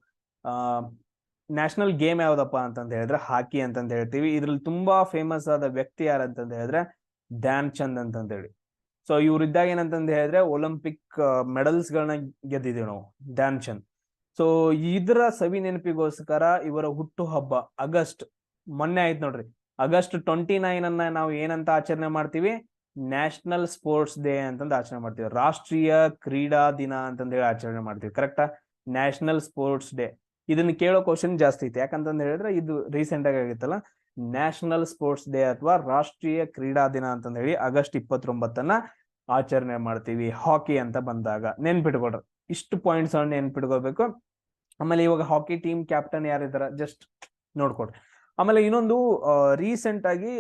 ನ್ಯಾಷನಲ್ ಗೇಮ್ ಯಾವ್ದಪ್ಪ ಅಂತಂದ ಹೇಳಿದ್ರೆ ಹಾಕಿ ಅಂತಂದ ಹೇಳ್ತೀವಿ. ಇದ್ರಲ್ಲಿ ತುಂಬಾ ಫೇಮಸ್ ಆದ ವ್ಯಕ್ತಿ ಯಾರಂತಂದ ಹೇಳಿದ್ರೆ ಧ್ಯಾನ್ ಚಂದ್ ಅಂತಂದ ಹೇಳಿ. ಸೊ ಇವ್ರಿದ್ದಾಗ ಏನಂತಂದ ಹೇಳಿದ್ರೆ ಒಲಿಂಪಿಕ್ ಮೆಡಲ್ಸ್ ಗಳನ್ನ ಗೆದ್ದಿದ್ದೀವಿ ನಾವು, ಧ್ಯಾನ್ ಚಂದ್. ಸೊ ಇದರ ಸವಿ ನೆನಪಿಗೋಸ್ಕರ ಇವರ ಹುಟ್ಟು ಹಬ್ಬ ಆಗಸ್ಟ್ ಮೊನ್ನೆ ಆಯ್ತು ನೋಡ್ರಿ, ಆಗಸ್ಟ್ 29 ಅನ್ನ ನಾವು ಏನಂತ ಆಚರಣೆ ಮಾಡ್ತೀವಿ, ನ್ಯಾಷನಲ್ ಸ್ಪೋರ್ಟ್ಸ್ ಡೇ ಅಂತಂದು ಆಚರಣೆ ಮಾಡ್ತೀವಿ, ರಾಷ್ಟ್ರೀಯ ಕ್ರೀಡಾ ದಿನ ಅಂತಂದ ಹೇಳಿ ಆಚರಣೆ ಮಾಡ್ತೀವಿ. ಕರೆಕ್ಟಾ, ನ್ಯಾಷನಲ್ ಸ್ಪೋರ್ಟ್ಸ್ ಡೇ. ಇದನ್ನ ಕೇಳೋ ಕ್ವಶನ್ ಜಾಸ್ತಿ ಐತಿ, ಯಾಕಂತಂದ ಹೇಳಿದ್ರೆ ಇದು ರೀಸೆಂಟ್ ಆಗಿ ಆಗಿತ್ತಲ್ಲ, ನ್ಯಾಷನಲ್ ಸ್ಪೋರ್ಟ್ಸ್ ಡೇ ಅಥವಾ ರಾಷ್ಟ್ರೀಯ ಕ್ರೀಡಾ ದಿನ ಅಂತಂದ ಹೇಳಿ ಆಗಸ್ಟ್ 29 ಆಚರಣೆ ಮಾಡ್ತೀವಿ ಹಾಕಿ ಅಂತ ಬಂದಾಗ. ನೆನ್ಪಿಟ್ಕೊಡ್ರಿ, ಇಷ್ಟು ಪಾಯಿಂಟ್ಸ್ ಅನ್ನ ನೆನ್ಪಿಟ್ಕೋಬೇಕು. ಆಮೇಲೆ ಇವಾಗ ಹಾಕಿ ಟೀಮ್ ಕ್ಯಾಪ್ಟನ್ ಯಾರಿದಾರ ಜಸ್ಟ್ ನೋಡ್ಕೊಡ್ರಿ. ಆಮೇಲೆ ಇನ್ನೊಂದು ರೀಸೆಂಟ್ ಆಗಿ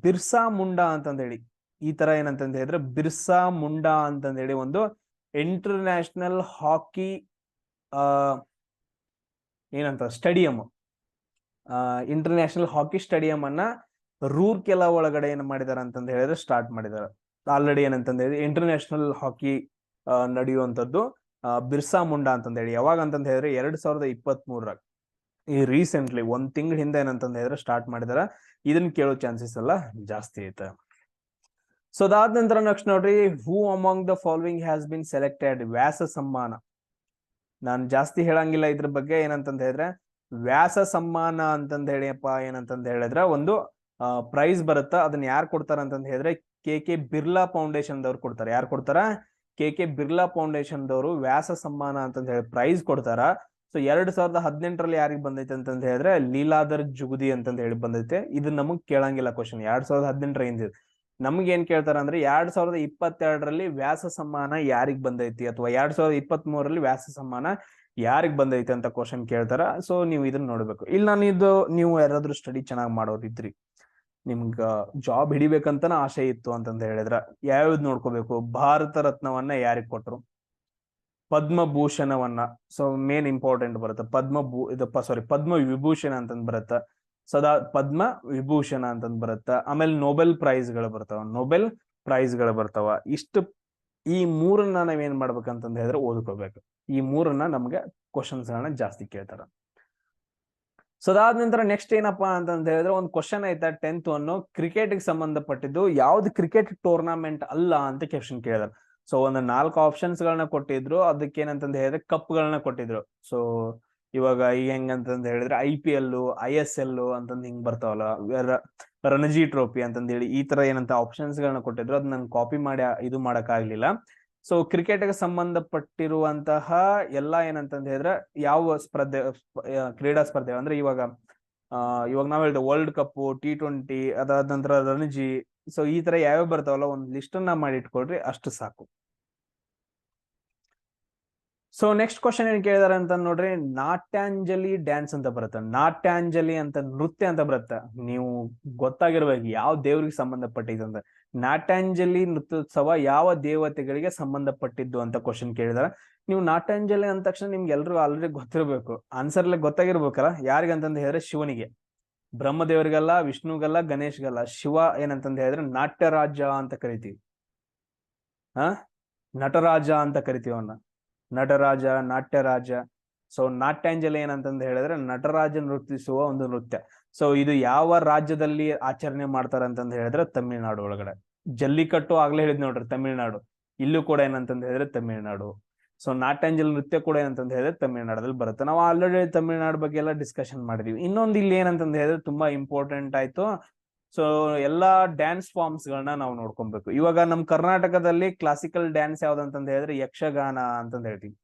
ಬಿರ್ಸಾ ಮುಂಡಾ ಅಂತಂದ ಹೇಳಿ, ಈ ತರ ಏನಂತಂದ ಹೇಳಿದ್ರೆ ಬಿರ್ಸಾ ಮುಂಡಾ ಅಂತಂದ ಹೇಳಿ ಒಂದು ಇಂಟರ್ನ್ಯಾಷನಲ್ ಹಾಕಿ ಏನಂತ ಸ್ಟೇಡಿಯಂ, ಇಂಟರ್ನ್ಯಾಷನಲ್ ಹಾಕಿ ಸ್ಟೇಡಿಯಂ ಅನ್ನ ರೂರ್ಕೆಲಾ ಒಳಗಡೆ ಏನ್ ಮಾಡಿದಾರ ಅಂತಂದ ಹೇಳಿದ್ರೆ ಸ್ಟಾರ್ಟ್ ಮಾಡಿದಾರೆ ಆಲ್ರೆಡಿ. ಏನಂತಂದ ಹೇಳಿ ಇಂಟರ್ನ್ಯಾಷನಲ್ ಹಾಕಿ ನಡೆಯುವಂಥದ್ದು ಬಿರ್ಸಾ ಮುಂಡಾ ಅಂತಂದ ಹೇಳಿ. ಯಾವಾಗ ಅಂತಂದ ಹೇಳಿದ್ರೆ 2023 ಈ ರೀಸೆಂಟ್ಲಿ 1 ತಿಂಗಳ ಹಿಂದೆ ಏನಂತಂದ ಹೇಳಿದ್ರೆ ಸ್ಟಾರ್ಟ್ ಮಾಡಿದಾರ. ಇದನ್ನ ಕೇಳೋ ಚಾನ್ಸಸ್ ಎಲ್ಲ ಜಾಸ್ತಿ ಐತೆ. ಸೊ ಅದಾದ ನಂತರ ನೆಕ್ಸ್ಟ್ ನೋಡ್ರಿ, who among the following has been selected, Vyas Samman. ನಾನು ಜಾಸ್ತಿ ಹೇಳಂಗಿಲ್ಲ ಇದ್ರ ಬಗ್ಗೆ. ಏನಂತಂದ ಹೇಳಿದ್ರೆ ವ್ಯಾಸ ಸಮ್ಮಾನ ಅಂತಂದ ಹೇಳಿಯಪ್ಪ ಏನಂತಂದ ಹೇಳಿದ್ರೆ ಒಂದು ಪ್ರೈಸ್ ಬರುತ್ತಾ, ಅದನ್ನ ಯಾರು ಕೊಡ್ತಾರ ಅಂತಂದ ಹೇಳಿದ್ರೆ KK ಬಿರ್ಲಾ ಫೌಂಡೇಶನ್ ದವ್ರು ಕೊಡ್ತಾರೆ. ಯಾರು ಕೊಡ್ತಾರ, KK ಬಿರ್ಲಾ ಫೌಂಡೇಶನ್ ದವರು ವ್ಯಾಸ ಸಮ್ಮಾನ ಅಂತಂದ ಹೇಳಿ ಪ್ರೈಸ್ ಕೊಡ್ತಾರ. ಸೊ 2018ರಲ್ಲಿ ಯಾರಿಗೆ ಬಂದೈತೆ ಅಂತಂದ ಹೇಳಿದ್ರೆ ಲೀಲಾಧರ್ ಜುಗುದಿ ಅಂತಂದ ಹೇಳಿ ಬಂದೈತೆ. ಇದು ನಮಗ್ ಕೇಳಂಗಿಲ್ಲ ಕ್ವಶನ್, 2018 ಹಿಂದೆ. ನಮ್ಗೆ ಏನ್ ಕೇಳ್ತಾರ ಅಂದ್ರೆ 2022ರಲ್ಲಿ ವ್ಯಾಸ ಸಮ್ಮಾನ ಯಾರಿಗ್ ಬಂದೈತಿ, ಅಥವಾ 2023ರಲ್ಲಿ ವ್ಯಾಸ ಸಮ್ಮಾನ ಯಾರಿಗ್ ಬಂದೈತಿ ಅಂತ ಕ್ವಶನ್ ಕೇಳ್ತಾರ. ಸೊ ನೀವು ಇದನ್ನ ನೋಡ್ಬೇಕು. ಇಲ್ಲಿ ನಾನು ಇದು ನೀವು ಯಾರಾದ್ರೂ ಸ್ಟಡಿ ಚೆನ್ನಾಗಿ ಮಾಡೋರಿದ್ರಿ, ನಿಮ್ಗ ಜಾಬ್ ಹಿಡಿಬೇಕಂತನ ಆಸೆ ಇತ್ತು ಅಂತಂದ ಹೇಳಿದ್ರ ಯಾವ್ದು ನೋಡ್ಕೋಬೇಕು, ಭಾರತ ರತ್ನವನ್ನ ಯಾರಿಗ್ ಕೊಟ್ರು, ಪದ್ಮಭೂಷಣವನ್ನ. ಸೊ ಮೇನ್ ಇಂಪಾರ್ಟೆಂಟ್ ಬರುತ್ತೆ ಪದ್ಮ ವಿಭೂಷಣ ಅಂತಂದ್ ಬರುತ್ತ, ಪದ್ಮ ವಿಭೂಷಣ ಅಂತಂದ್ ಬರುತ್ತ. ಆಮೇಲೆ ನೊಬೆಲ್ ಪ್ರೈಸ್ಗಳು ಬರ್ತಾವ. ಇಷ್ಟು ಈ ಮೂರನ್ನ ನಾವೇನ್ ಮಾಡ್ಬೇಕಂತಂದ ಹೇಳಿದ್ರೆ ಓದ್ಕೋಬೇಕು. ಈ ಮೂರನ್ನ ನಮ್ಗೆ ಕ್ವಶನ್ಸ್ ಗಳನ್ನ ಜಾಸ್ತಿ ಕೇಳ್ತಾರ. ಸೊ ಅದಾದ ನಂತರ ನೆಕ್ಸ್ಟ್ ಏನಪ್ಪಾ ಅಂತಂದ ಹೇಳಿದ್ರೆ ಒಂದು ಕ್ವಶನ್ ಐತಾ 10th ಅನ್ನು ಕ್ರಿಕೆಟ್ ಗೆ ಸಂಬಂಧಪಟ್ಟಿದ್ದು, ಯಾವ್ದು ಕ್ರಿಕೆಟ್ ಟೂರ್ನಮೆಂಟ್ ಅಲ್ಲ ಅಂತ ಕ್ವಶನ್ ಕೇಳಿದಾರೆ. ಸೊ ಒಂದು 4 ಆಪ್ಷನ್ಸ್ ಗಳನ್ನ ಕೊಟ್ಟಿದ್ರು, ಅದಕ್ಕೆ ಏನಂತಂದ ಹೇಳಿದ್ರೆ ಕಪ್ ಗಳನ್ನ ಕೊಟ್ಟಿದ್ರು. ಸೊ ಇವಾಗ ಈಗ ಹೆಂಗಂತಂದ್ ಹೇಳಿದ್ರೆ IPL, ISL ಅಂತಂದ್ ಹಿಂಗ್ ಬರ್ತಾವಲ್ಲ, ರಣಜಿ ಟ್ರೋಫಿ ಅಂತಂದ್ ಹೇಳಿ ಈ ತರ ಏನಂತ ಆಪ್ಷನ್ಸ್ ಗಳನ್ನ ಕೊಟ್ಟಿದ್ರು, ಅದ್ ನಂಗೆ ಕಾಪಿ ಮಾಡಿ ಇದು ಮಾಡಕ್ ಆಗ್ಲಿಲ್ಲ. ಸೊ ಕ್ರಿಕೆಟ್ಗೆ ಸಂಬಂಧಪಟ್ಟಿರುವಂತಹ ಎಲ್ಲಾ ಏನಂತಂದ್ ಹೇಳಿದ್ರೆ ಯಾವ ಕ್ರೀಡಾ ಸ್ಪರ್ಧೆ ಅಂದ್ರೆ ಇವಾಗ ನಾವ್ ಹೇಳಿದ ವರ್ಲ್ಡ್ ಕಪ್, T20, ಅದಾದ ನಂತರ ರಣಜಿ, ಸೊ ಈ ತರ ಯಾವ್ಯಾವ ಬರ್ತಾವಲ್ಲ ಒಂದ್ ಲಿಸ್ಟ್ ಅನ್ನ ಮಾಡಿ ಇಟ್ಕೊಳ್ರಿ, ಅಷ್ಟು ಸಾಕು. ಸೊ ನೆಕ್ಸ್ಟ್ ಕ್ವಶನ್ ಏನ್ ಕೇಳಿದಾರೆ ಅಂತ ನೋಡ್ರಿ, ನಾಟ್ಯಾಂಜಲಿ ಡ್ಯಾನ್ಸ್ ಅಂತ ಬರುತ್ತೆ. ನಾಟ್ಯಾಂಜಲಿ ಅಂತ ನೃತ್ಯ ಅಂತ ಬರುತ್ತೆ. ನೀವು ಗೊತ್ತಾಗಿರ್ಬೇಕು ಯಾವ ದೇವ್ರಿಗೆ ಸಂಬಂಧಪಟ್ಟಿದ್ದು ಅಂತ. ನಾಟ್ಯಾಂಜಲಿ ನೃತ್ಯೋತ್ಸವ ಯಾವ ದೇವತೆಗಳಿಗೆ ಸಂಬಂಧಪಟ್ಟಿದ್ದು ಅಂತ ಕ್ವಶನ್ ಕೇಳಿದಾರೆ. ನೀವು ನಾಟ್ಯಾಂಜಲಿ ಅಂದ ತಕ್ಷಣ ನಿಮ್ಗೆ ಎಲ್ರಿಗೂ ಆಲ್ರೆಡಿ ಗೊತ್ತಿರ್ಬೇಕು, ಆನ್ಸರ್ ಎಲ್ಲ ಗೊತ್ತಾಗಿರ್ಬೇಕಲ್ಲ. ಯಾರಿಗಂತಂದ್ ಹೇಳಿದ್ರೆ ಶಿವನಿಗೆ, ಬ್ರಹ್ಮದೇವರಿಗಲ್ಲ, ವಿಷ್ಣುಗಲ್ಲ, ಗಣೇಶ್ಗಲ್ಲ. ಶಿವ ಏನಂತಂದ್ ಹೇಳಿದ್ರೆ ನಾಟ್ಯರಾಜ ಅಂತ ಕರಿತೀವಿ. ನಟರಾಜ ಅಂತ ಕರಿತೀವಿ ಅವನ್ನ, ನಟರಾಜ, ನಾಟ್ಯರಾಜ. ಸೊ ನಾಟ್ಯಾಂಜಲಿ ಏನಂತಂದ್ ಹೇಳಿದ್ರೆ ನಟರಾಜ ನೃತ್ಯಿಸುವ ಒಂದು ನೃತ್ಯ. ಸೊ ಇದು ಯಾವ ರಾಜ್ಯದಲ್ಲಿ ಆಚರಣೆ ಮಾಡ್ತಾರೆ ಅಂತಂದ್ ಹೇಳಿದ್ರೆ ತಮಿಳುನಾಡು ಒಳಗಡೆ. ಜಲ್ಲಿಕಟ್ಟು ಆಗ್ಲೇ ಹೇಳಿದ್ ನೋಡ್ರಿ ತಮಿಳುನಾಡು, ಇಲ್ಲೂ ಕೂಡ ಏನಂತಂದ್ ಹೇಳಿದ್ರೆ ತಮಿಳುನಾಡು. ಸೊ ನಾಟ್ಯಾಂಜಲಿ ನೃತ್ಯ ಕೂಡ ಏನಂತಂದ್ ಹೇಳಿದ್ರೆ ತಮಿಳುನಾಡಲ್ಲಿ ಬರುತ್ತೆ. ನಾವು ಆಲ್ರೆಡಿ ತಮಿಳುನಾಡು ಬಗ್ಗೆ ಎಲ್ಲ ಡಿಸ್ಕಷನ್ ಮಾಡಿದೀವಿ. ಇನ್ನೊಂದು ಇಲ್ಲಿ ಏನಂತಂದ್ ಹೇಳಿದ್ರೆ ತುಂಬಾ ಇಂಪಾರ್ಟೆಂಟ್ ಆಯ್ತು. ಸೊ ಎಲ್ಲಾ ಡ್ಯಾನ್ಸ್ ಫಾರ್ಮ್ಸ್ ಗಳನ್ನ ನಾವು ನೋಡ್ಕೊಬೇಕು. ಇವಾಗ ನಮ್ ಕರ್ನಾಟಕದಲ್ಲಿ ಕ್ಲಾಸಿಕಲ್ ಡ್ಯಾನ್ಸ್ ಯಾವ್ದಂತಂದ್ ಹೇಳಿದ್ರೆ ಯಕ್ಷಗಾನ ಅಂತಂದ್ ಹೇಳ್ತೀವಿ.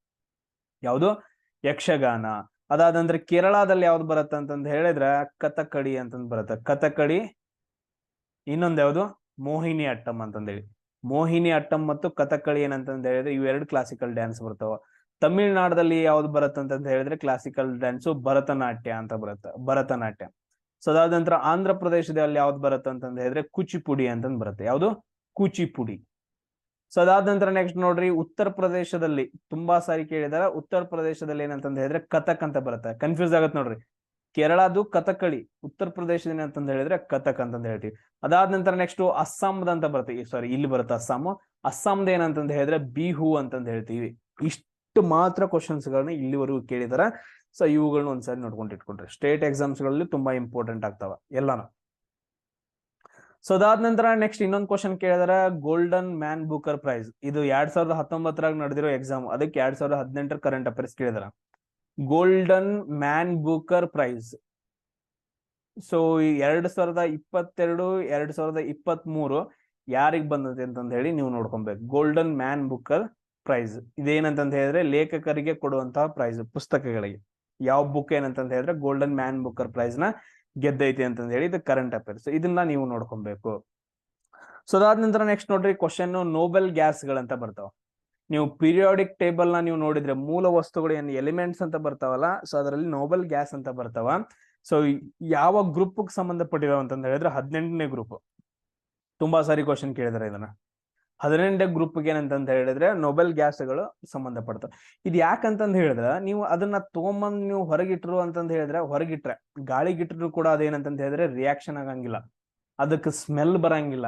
ಯಾವ್ದು? ಯಕ್ಷಗಾನ. ಅದಾದ ನಂತರ ಕೇರಳದಲ್ಲಿ ಯಾವ್ದು ಬರುತ್ತೆ ಅಂತಂದ್ ಹೇಳಿದ್ರೆ ಕಥಕಳಿ ಅಂತಂದ್ ಬರುತ್ತೆ. ಕಥಕಳಿ. ಇನ್ನೊಂದ್ ಯಾವ್ದು? ಮೋಹಿನಿ ಅಟ್ಟಂ ಅಂತಂದ್ ಹೇಳಿ. ಮೋಹಿನಿ ಅಟ್ಟಂ ಮತ್ತು ಕಥಕಳಿ ಏನಂತಂದ್ ಹೇಳಿದ್ರೆ ಇವೆರಡು ಕ್ಲಾಸಿಕಲ್ ಡ್ಯಾನ್ಸ್ ಬರ್ತಾವ. ತಮಿಳ್ನಾಡಲ್ಲಿ ಯಾವ್ದು ಬರುತ್ತೆ ಅಂತಂದ್ ಹೇಳಿದ್ರೆ ಕ್ಲಾಸಿಕಲ್ ಡ್ಯಾನ್ಸು ಭರತನಾಟ್ಯ ಅಂತ ಬರುತ್ತೆ, ಭರತನಾಟ್ಯ. ಸೊ ಅದಾದ ನಂತರ ಆಂಧ್ರ ಪ್ರದೇಶದಲ್ಲಿ ಯಾವ್ದು ಬರುತ್ತೆ ಅಂತಂದ್ ಹೇಳಿದ್ರೆ ಕೂಚಿಪುಡಿ ಅಂತಂದ್ ಬರುತ್ತೆ. ಯಾವ್ದು? ಕೂಚಿಪುಡಿ. ಸೊ ಅದಾದ ನಂತರ ನೆಕ್ಸ್ಟ್ ನೋಡ್ರಿ, ಉತ್ತರ ಪ್ರದೇಶದಲ್ಲಿ ತುಂಬಾ ಸಾರಿ ಕೇಳಿದಾರೆ. ಉತ್ತರ ಪ್ರದೇಶದಲ್ಲಿ ಏನಂತಂದ್ ಹೇಳಿದ್ರೆ ಕಥಕ್ ಅಂತ ಬರುತ್ತೆ. ಕನ್ಫ್ಯೂಸ್ ಆಗತ್ ನೋಡ್ರಿ. ಕೇರಳದು ಕಥಕಳಿ, ಉತ್ತರ ಪ್ರದೇಶದ ಏನಂತಂದ್ ಹೇಳಿದ್ರೆ ಕಥಕ್ ಅಂತಂದ್ ಹೇಳ್ತೀವಿ. ಅದಾದ ನಂತರ ನೆಕ್ಸ್ಟ್ ಅಸ್ಸಾಂದ ಅಂತ ಬರುತ್ತೆ. ಸಾರಿ, ಇಲ್ಲಿ ಬರುತ್ತೆ ಅಸ್ಸಾಂ. ಅಸ್ಸಾಂದ ಏನಂತಂದ್ ಹೇಳಿದ್ರೆ ಬಿಹು ಅಂತಂದ್ ಹೇಳ್ತೀವಿ. ಇಷ್ಟು ಮಾತ್ರ ಕ್ವಶನ್ಸ್ ಗಳನ್ನ ಇಲ್ಲಿವರೆಗೂ ಕೇಳಿದಾರೆ. ಸೊ ಇವುಗಳನ್ನ ಒಂದ್ಸರಿ ನೋಡ್ಕೊಂಡು ಇಟ್ಕೊಂಡ್ರೆ ಸ್ಟೇಟ್ ಎಕ್ಸಾಮ್ಸ್ ಗಳಲ್ಲಿ ತುಂಬಾ ಇಂಪಾರ್ಟೆಂಟ್ ಆಗ್ತಾವ ಎಲ್ಲಾನು. ಸೊ ಅದಾದ ನಂತರ ನೆಕ್ಸ್ಟ್ ಇನ್ನೊಂದು ಕ್ವಶನ್ ಕೇಳಿದಾರೆ, ಗೋಲ್ಡನ್ ಮ್ಯಾನ್ ಬೂಕರ್ ಪ್ರೈಸ್. ಇದು 2019 ನಡೆದಿರೋ ಎಕ್ಸಾಮ್, ಅದಕ್ಕೆ 2018 ಕರೆಂಟ್ ಅಫೇರ್ಸ್ ಕೇಳಿದಾರೆ. Golden Man Booker prize. So 2022, 2023 ಯಾರಿಗ್ ಬಂದತೆ ಅಂತಂದ್ ಹೇಳಿ ನೀವು ನೋಡ್ಕೊಬೇಕು. ಗೋಲ್ಡನ್ ಮ್ಯಾನ್ ಬೂಕರ್ ಪ್ರೈಸ್ ಇದೇನಂತಂದ್ ಹೇಳಿದ್ರೆ ಲೇಖಕರಿಗೆ ಕೊಡುವಂತಹ ಪ್ರೈಸ್, ಪುಸ್ತಕಗಳಿಗೆ. ಯಾವ ಬುಕ್ ಏನಂತಂದ್ ಹೇಳಿದ್ರೆ ಗೋಲ್ಡನ್ ಮ್ಯಾನ್ ಬೂಕರ್ ಪ್ರೈಸ್ ನ ಗೆದ್ದೈತಿ ಅಂತಂದ್ ಹೇಳಿ ಇದು ಕರೆಂಟ್ ಅಫೇರ್ಸ್. ಇದನ್ನ ನೀವು ನೋಡ್ಕೊಬೇಕು. ಸೊ ಅದಾದ ನಂತರ ನೆಕ್ಸ್ಟ್ ನೋಡ್ರಿ ಕ್ವಶನ್, ನೋಬೆಲ್ ಗ್ಯಾಸ್ ಗಳಂತ ಬರ್ತಾವ. ನೀವು ಪೀರಿಯಾಡಿಕ್ ಟೇಬಲ್ ನ ನೀವು ನೋಡಿದ್ರೆ ಮೂಲ ವಸ್ತುಗಳು ಏನು ಎಲಿಮೆಂಟ್ಸ್ ಅಂತ ಬರ್ತಾವಲ್ಲ, ಸೊ ಅದರಲ್ಲಿ ನೋಬೆಲ್ ಗ್ಯಾಸ್ ಅಂತ ಬರ್ತಾವ. ಸೊ ಯಾವ ಗ್ರೂಪ್ ಸಂಬಂಧಪಟ್ಟಿರೋ ಅಂತಂದ್ ಹೇಳಿದ್ರೆ 18ನೇ ಗ್ರೂಪ್. ತುಂಬಾ ಸಾರಿ ಕ್ವಶನ್ ಕೇಳಿದಾರೆ ಇದನ್ನ. 18ನೇ ಗ್ರೂಪ್ಗೆ ಏನಂತಂದ್ ಹೇಳಿದ್ರೆ ನೋಬೆಲ್ ಗ್ಯಾಸ್ಗಳು ಸಂಬಂಧಪಡ್ತಾವ. ಇದು ಯಾಕಂತಂದ್ ಹೇಳಿದ್ರೆ ನೀವು ಅದನ್ನ ತಗೊಂಬಂದ್ ನೀವು ಹೊರಗಿಟ್ರು ಅಂತಂದ್ ಹೇಳಿದ್ರೆ, ಹೊರಗಿಟ್ರೆ ಗಾಳಿಗಿಟ್ರು ಕೂಡ ಅದೇನಂತಂದ್ ಹೇಳಿದ್ರೆ ರಿಯಾಕ್ಷನ್ ಆಗಂಗಿಲ್ಲ, ಅದಕ್ಕೆ ಸ್ಮೆಲ್ ಬರಂಗಿಲ್ಲ,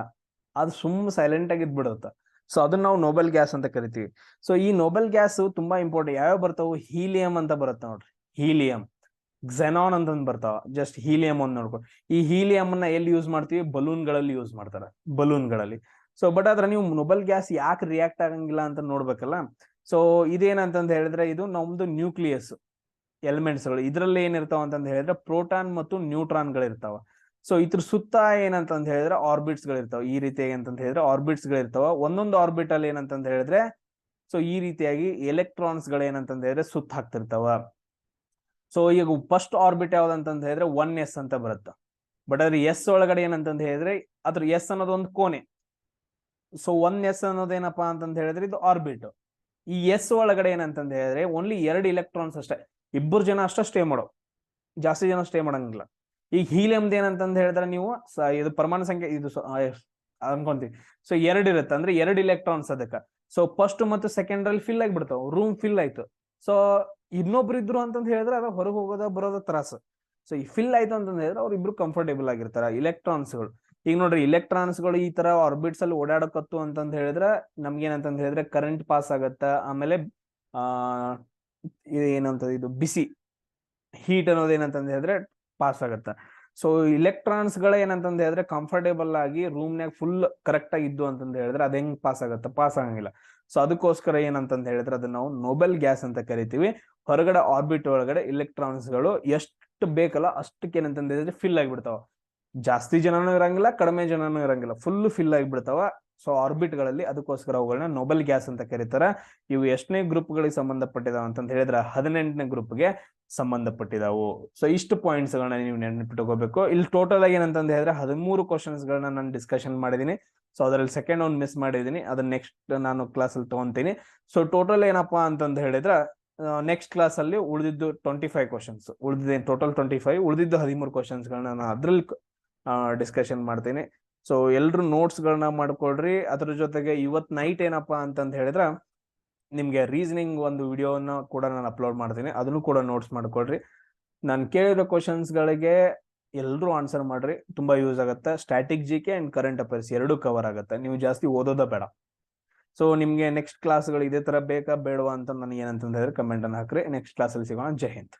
ಅದು ಸೈಲೆಂಟ್ ಆಗಿ ಇದ್ಬಿಡುತ್ತೆ. ಸೊ ಅದನ್ನ ನಾವು ನೋಬೆಲ್ ಗ್ಯಾಸ್ ಅಂತ ಕರಿತೀವಿ. ಸೊ ಈ ನೋಬೆಲ್ ಗ್ಯಾಸ್ ತುಂಬಾ ಇಂಪಾರ್ಟೆಂಟ್. ಯಾವ್ಯಾವ ಬರ್ತಾವು? ಹೀಲಿಯಂ ಅಂತ ಬರುತ್ತೆ ನೋಡ್ರಿ, ಹೀಲಿಯಂ. ಕ್ಸೆನಾನ್ ಅಂತಂದ್ ಬರ್ತಾವ. ಜಸ್ಟ್ ಹೀಲಿಯಂ ಒಂದ್ ನೋಡ್ಕೊ. ಈ ಹೀಲಿಯಂ ಅನ್ನ ಎಲ್ಲಿ ಯೂಸ್ ಮಾಡ್ತೀವಿ? ಬಲೂನ್ ಗಳಲ್ಲಿ ಯೂಸ್ ಮಾಡ್ತಾರೆ, ಬಲೂನ್ ಗಳಲ್ಲಿ. ಸೊ ಬಟ್ ಆದ್ರೆ ನೀವು ನೋಬೆಲ್ ಗ್ಯಾಸ್ ಯಾಕೆ ರಿಯಾಕ್ಟ್ ಆಗಂಗಿಲ್ಲ ಅಂತ ನೋಡ್ಬೇಕಲ್ಲ. ಸೊ ಇದೇನಂತಂದ್ ಹೇಳಿದ್ರೆ ಇದು ನಮ್ದು ನ್ಯೂಕ್ಲಿಯಸ್ ಎಲಿಮೆಂಟ್ಸ್ ಗಳು. ಇದ್ರಲ್ಲಿ ಏನಿರ್ತಾವ ಅಂತಂದ್ ಹೇಳಿದ್ರೆ ಪ್ರೋಟಾನ್ ಮತ್ತು ನ್ಯೂಟ್ರಾನ್ ಗಳಿರ್ತಾವ. ಸೊ ಇದ್ರ ಸುತ್ತ ಏನಂತಂದ್ ಹೇಳಿದ್ರೆ ಆರ್ಬಿಟ್ಸ್ ಗಳಿರ್ತಾವ. ಈ ರೀತಿಯಾಗಿ ಅಂತಂದ್ ಹೇಳಿದ್ರೆ ಆರ್ಬಿಟ್ಸ್ ಗಳಿರ್ತಾವ. ಒಂದೊಂದು ಆರ್ಬಿಟ್ ಅಲ್ಲಿ ಏನಂತಂದ್ ಹೇಳಿದ್ರೆ ಸೊ ಈ ರೀತಿಯಾಗಿ ಎಲೆಕ್ಟ್ರಾನ್ಸ್ ಗಳು ಏನಂತಂದ್ ಹೇಳಿದ್ರೆ ಸುತ್ತ ಹಾಕ್ತಿರ್ತಾವ. ಸೊ ಈಗ ಫಸ್ಟ್ ಆರ್ಬಿಟ್ ಯಾವ್ದಂತಂದ್ ಹೇಳಿದ್ರೆ 1s ಅಂತ ಬರುತ್ತೆ. ಬಟ್ ಅದ್ರ ಎಸ್ ಒಳಗಡೆ ಏನಂತಂದ್ ಹೇಳಿದ್ರೆ ಅದ್ರ ಎಸ್ ಅನ್ನೋದು ಒಂದು ಕೋಣೆ. ಸೊ 1s ಅನ್ನೋದೇನಪ್ಪಾ ಅಂತಂದ್ ಹೇಳಿದ್ರೆ ಇದು ಆರ್ಬಿಟ್. ಈ ಎಸ್ ಒಳಗಡೆ ಏನಂತಂದ್ ಹೇಳಿದ್ರೆ ಓನ್ಲಿ 2 ಎಲೆಕ್ಟ್ರಾನ್ಸ್ ಅಷ್ಟೇ, 2 ಜನ ಅಷ್ಟೇ ಸ್ಟೇ ಮಾಡೋ, ಜಾಸ್ತಿ ಜನ ಸ್ಟೇ ಮಾಡಂಗಿಲ್ಲ. ಈಗ ಹೀಲಿಯಂದ್ ಏನಂತಂದ್ ಹೇಳಿದ್ರೆ ನೀವು ಇದು ಪರಮಾಣು ಸಂಖ್ಯೆ ಇದು ಅನ್ಕೊಂತೀವಿ. ಸೊ 2 ಇರುತ್ತೆ ಅಂದ್ರೆ 2 ಎಲೆಕ್ಟ್ರಾನ್ಸ್ ಅದಕ್ಕೆ. ಸೊ ಫಸ್ಟ್ ಮತ್ತು ಸೆಕೆಂಡ್ ಅಲ್ಲಿ ಫಿಲ್ ಆಗಿಬಿಡ್ತಾವ, ರೂಮ್ ಫಿಲ್ ಆಯ್ತು. ಸೊ ಇನ್ನೊಬ್ರು ಇದ್ರು ಅಂತಂದ್ ಹೇಳಿದ್ರೆ ಅದ ಹೊರಗೆ ಹೋಗೋದ ಬರೋದ ತ್ರಾಸ. ಸೊ ಈ ಫಿಲ್ ಆಯ್ತು ಅಂತಂದ್ ಹೇಳಿದ್ರೆ ಅವ್ರಿಬ್ರು ಕಂಫರ್ಟೇಬಲ್ ಆಗಿರ್ತಾರ ಎಲೆಕ್ಟ್ರಾನ್ಸ್ಗಳು. ಈಗ ನೋಡ್ರಿ ಇಲೆಕ್ಟ್ರಾನ್ಸ್ಗಳು ಈ ತರ ಆರ್ಬಿಟ್ಸ್ ಅಲ್ಲಿ ಓಡಾಡಕತ್ತು ಅಂತಂದ್ ಹೇಳಿದ್ರೆ ನಮ್ಗೆ ಏನಂತಂದ್ ಹೇಳಿದ್ರೆ ಕರೆಂಟ್ ಪಾಸ್ ಆಗತ್ತ. ಆಮೇಲೆ ಏನಂತ ಇದು ಬಿಸಿ ಹೀಟ್ ಅನ್ನೋದು ಏನಂತಂದ್ ಹೇಳಿದ್ರೆ ಪಾಸ್ ಆಗತ್ತ. ಸೊ ಇಲೆಕ್ಟ್ರಾನ್ಸ್ ಗಳ ಏನಂತಂದ ಹೇಳಿದ್ರೆ ಕಂಫರ್ಟೇಬಲ್ ಆಗಿ ರೂಮ್ನಾಗ ಫುಲ್ ಕರೆಕ್ಟ್ ಆಗಿ ಇದ್ದು ಅಂತಂದ ಹೇಳಿದ್ರೆ ಅದ್ ಹೆಂಗ್ ಪಾಸ್ ಆಗುತ್ತೆ, ಪಾಸ್ ಆಗಂಗಿಲ್ಲ. ಸೊ ಅದಕ್ಕೋಸ್ಕರ ಏನಂತಂದ ಹೇಳಿದ್ರೆ ಅದನ್ನ ನಾವು ನೋಬೆಲ್ ಗ್ಯಾಸ್ ಅಂತ ಕರಿತೀವಿ. ಹೊರಗಡೆ ಆರ್ಬಿಟ್ ಒಳಗಡೆ ಇಲೆಕ್ಟ್ರಾನ್ಸ್ ಗಳು ಎಷ್ಟು ಬೇಕಲ್ಲ ಅಷ್ಟಕ್ಕೆ ಏನಂತಂದ ಹೇಳಿದ್ರೆ ಫಿಲ್ ಆಗಿಬಿಡ್ತಾವ. ಜಾಸ್ತಿ ಜನನೂ ಇರಂಗಿಲ್ಲ, ಕಡಿಮೆ ಜನನೂ ಇರಂಗಿಲ್ಲ, ಫುಲ್ ಫಿಲ್ ಆಗಿಬಿಡ್ತಾವ. ಸೊ ಆರ್ಬಿಟ್ ಗಳಲ್ಲಿ, ಅದಕ್ಕೋಸ್ಕರ ಅವುಗಳನ್ನ ನೋಬೆಲ್ ಗ್ಯಾಸ್ ಅಂತ ಕರೀತಾರ. ಇವು ಎಷ್ಟನೇ ಗ್ರೂಪ್ ಗಳಿಗೆ ಸಂಬಂಧಪಟ್ಟಿದಾವ ಅಂತಂದ ಹೇಳಿದ್ರೆ 18ನೇ ಗ್ರೂಪ್ಗೆ ಸಂಬಂಧಪಟ್ಟಿದಾವು. ಸೊ ಇಷ್ಟು ಪಾಯಿಂಟ್ಸ್ ಗಳನ್ನ ನೀವು ನೆನಪಿಟ್ಕೋಬೇಕು. ಇಲ್ಲಿ ಟೋಟಲ್ ಆಗಿ ಏನಂತಂದ ಹೇಳಿದ್ರೆ 13 ಕ್ವಶನ್ಸ್ ಗಳನ್ನ ನಾನು ಡಿಸ್ಕಷನ್ ಮಾಡಿದೀನಿ. ಸೊ ಅದ್ರಲ್ಲಿ ಸೆಕೆಂಡ್ ಒಂದು ಮಿಸ್ ಮಾಡಿದೀನಿ, ಅದನ್ನ ನೆಕ್ಸ್ಟ್ ನಾನು ಕ್ಲಾಸ್ ಅಲ್ಲಿ ತಗೊಂತೀನಿ. ಸೊ ಟೋಟಲ್ ಏನಪ್ಪಾ ಅಂತಂದ ಹೇಳಿದ್ರೆ ನೆಕ್ಸ್ಟ್ ಕ್ಲಾಸ್ ಅಲ್ಲಿ ಉಳಿದಿದ್ದು 25 ಕ್ವಶನ್ಸ್ ಉಳಿದಿದೆ, ಟೋಟಲ್ 25, ಉಳಿದಿದ್ದು 13 ಕ್ವಶನ್ಸ್ ಗಳನ್ನ ನಾನು ಅದ್ರಲ್ಲಿ ಡಿಸ್ಕಷನ್ ಮಾಡ್ತೀನಿ. ಸೊ ಎಲ್ರು ನೋಟ್ಸ್ ಗಳನ್ನ ಮಾಡ್ಕೊಳ್ರಿ. ಅದ್ರ ಜೊತೆಗೆ ಇವತ್ ನೈಟ್ ಏನಪ್ಪಾ ಅಂತಂದ ಹೇಳಿದ್ರ ನಿಮ್ಗೆ ರೀಸನಿಂಗ್ ಒಂದು ವಿಡಿಯೋನ ಕೂಡ ನಾನು ಅಪ್ಲೋಡ್ ಮಾಡ್ತೀನಿ, ಅದನ್ನು ಕೂಡ ನೋಟ್ಸ್ ಮಾಡ್ಕೊಳ್ರಿ. ನಾನು ಕೇಳಿರೋ ಕ್ವಶನ್ಸ್ ಗಳಿಗೆ ಎಲ್ರು ಆನ್ಸರ್ ಮಾಡ್ರಿ, ತುಂಬಾ ಯೂಸ್ ಆಗುತ್ತೆ. Static GK and current affairs ಎರಡು ಕವರ್ ಆಗುತ್ತೆ, ನೀವು ಜಾಸ್ತಿ ಓದೋದ ಬೇಡ. ಸೊ ನಿಮ್ಗೆ ನೆಕ್ಸ್ಟ್ ಕ್ಲಾಸ್ಗಳು ಇದೇ ತರ ಬೇಕಾ ಬೇಡವಾ ಅಂತ ನನಗೆ ಏನಂತಂದ್ರೆ ಕಮೆಂಟ್ ಅನ್ನು ಹಾಕ್ರಿ. ನೆಕ್ಸ್ಟ್ ಕ್ಲಾಸ್ ಅಲ್ಲಿ ಸಿಗೋಣ. ಜೈ ಹಿಂದ್.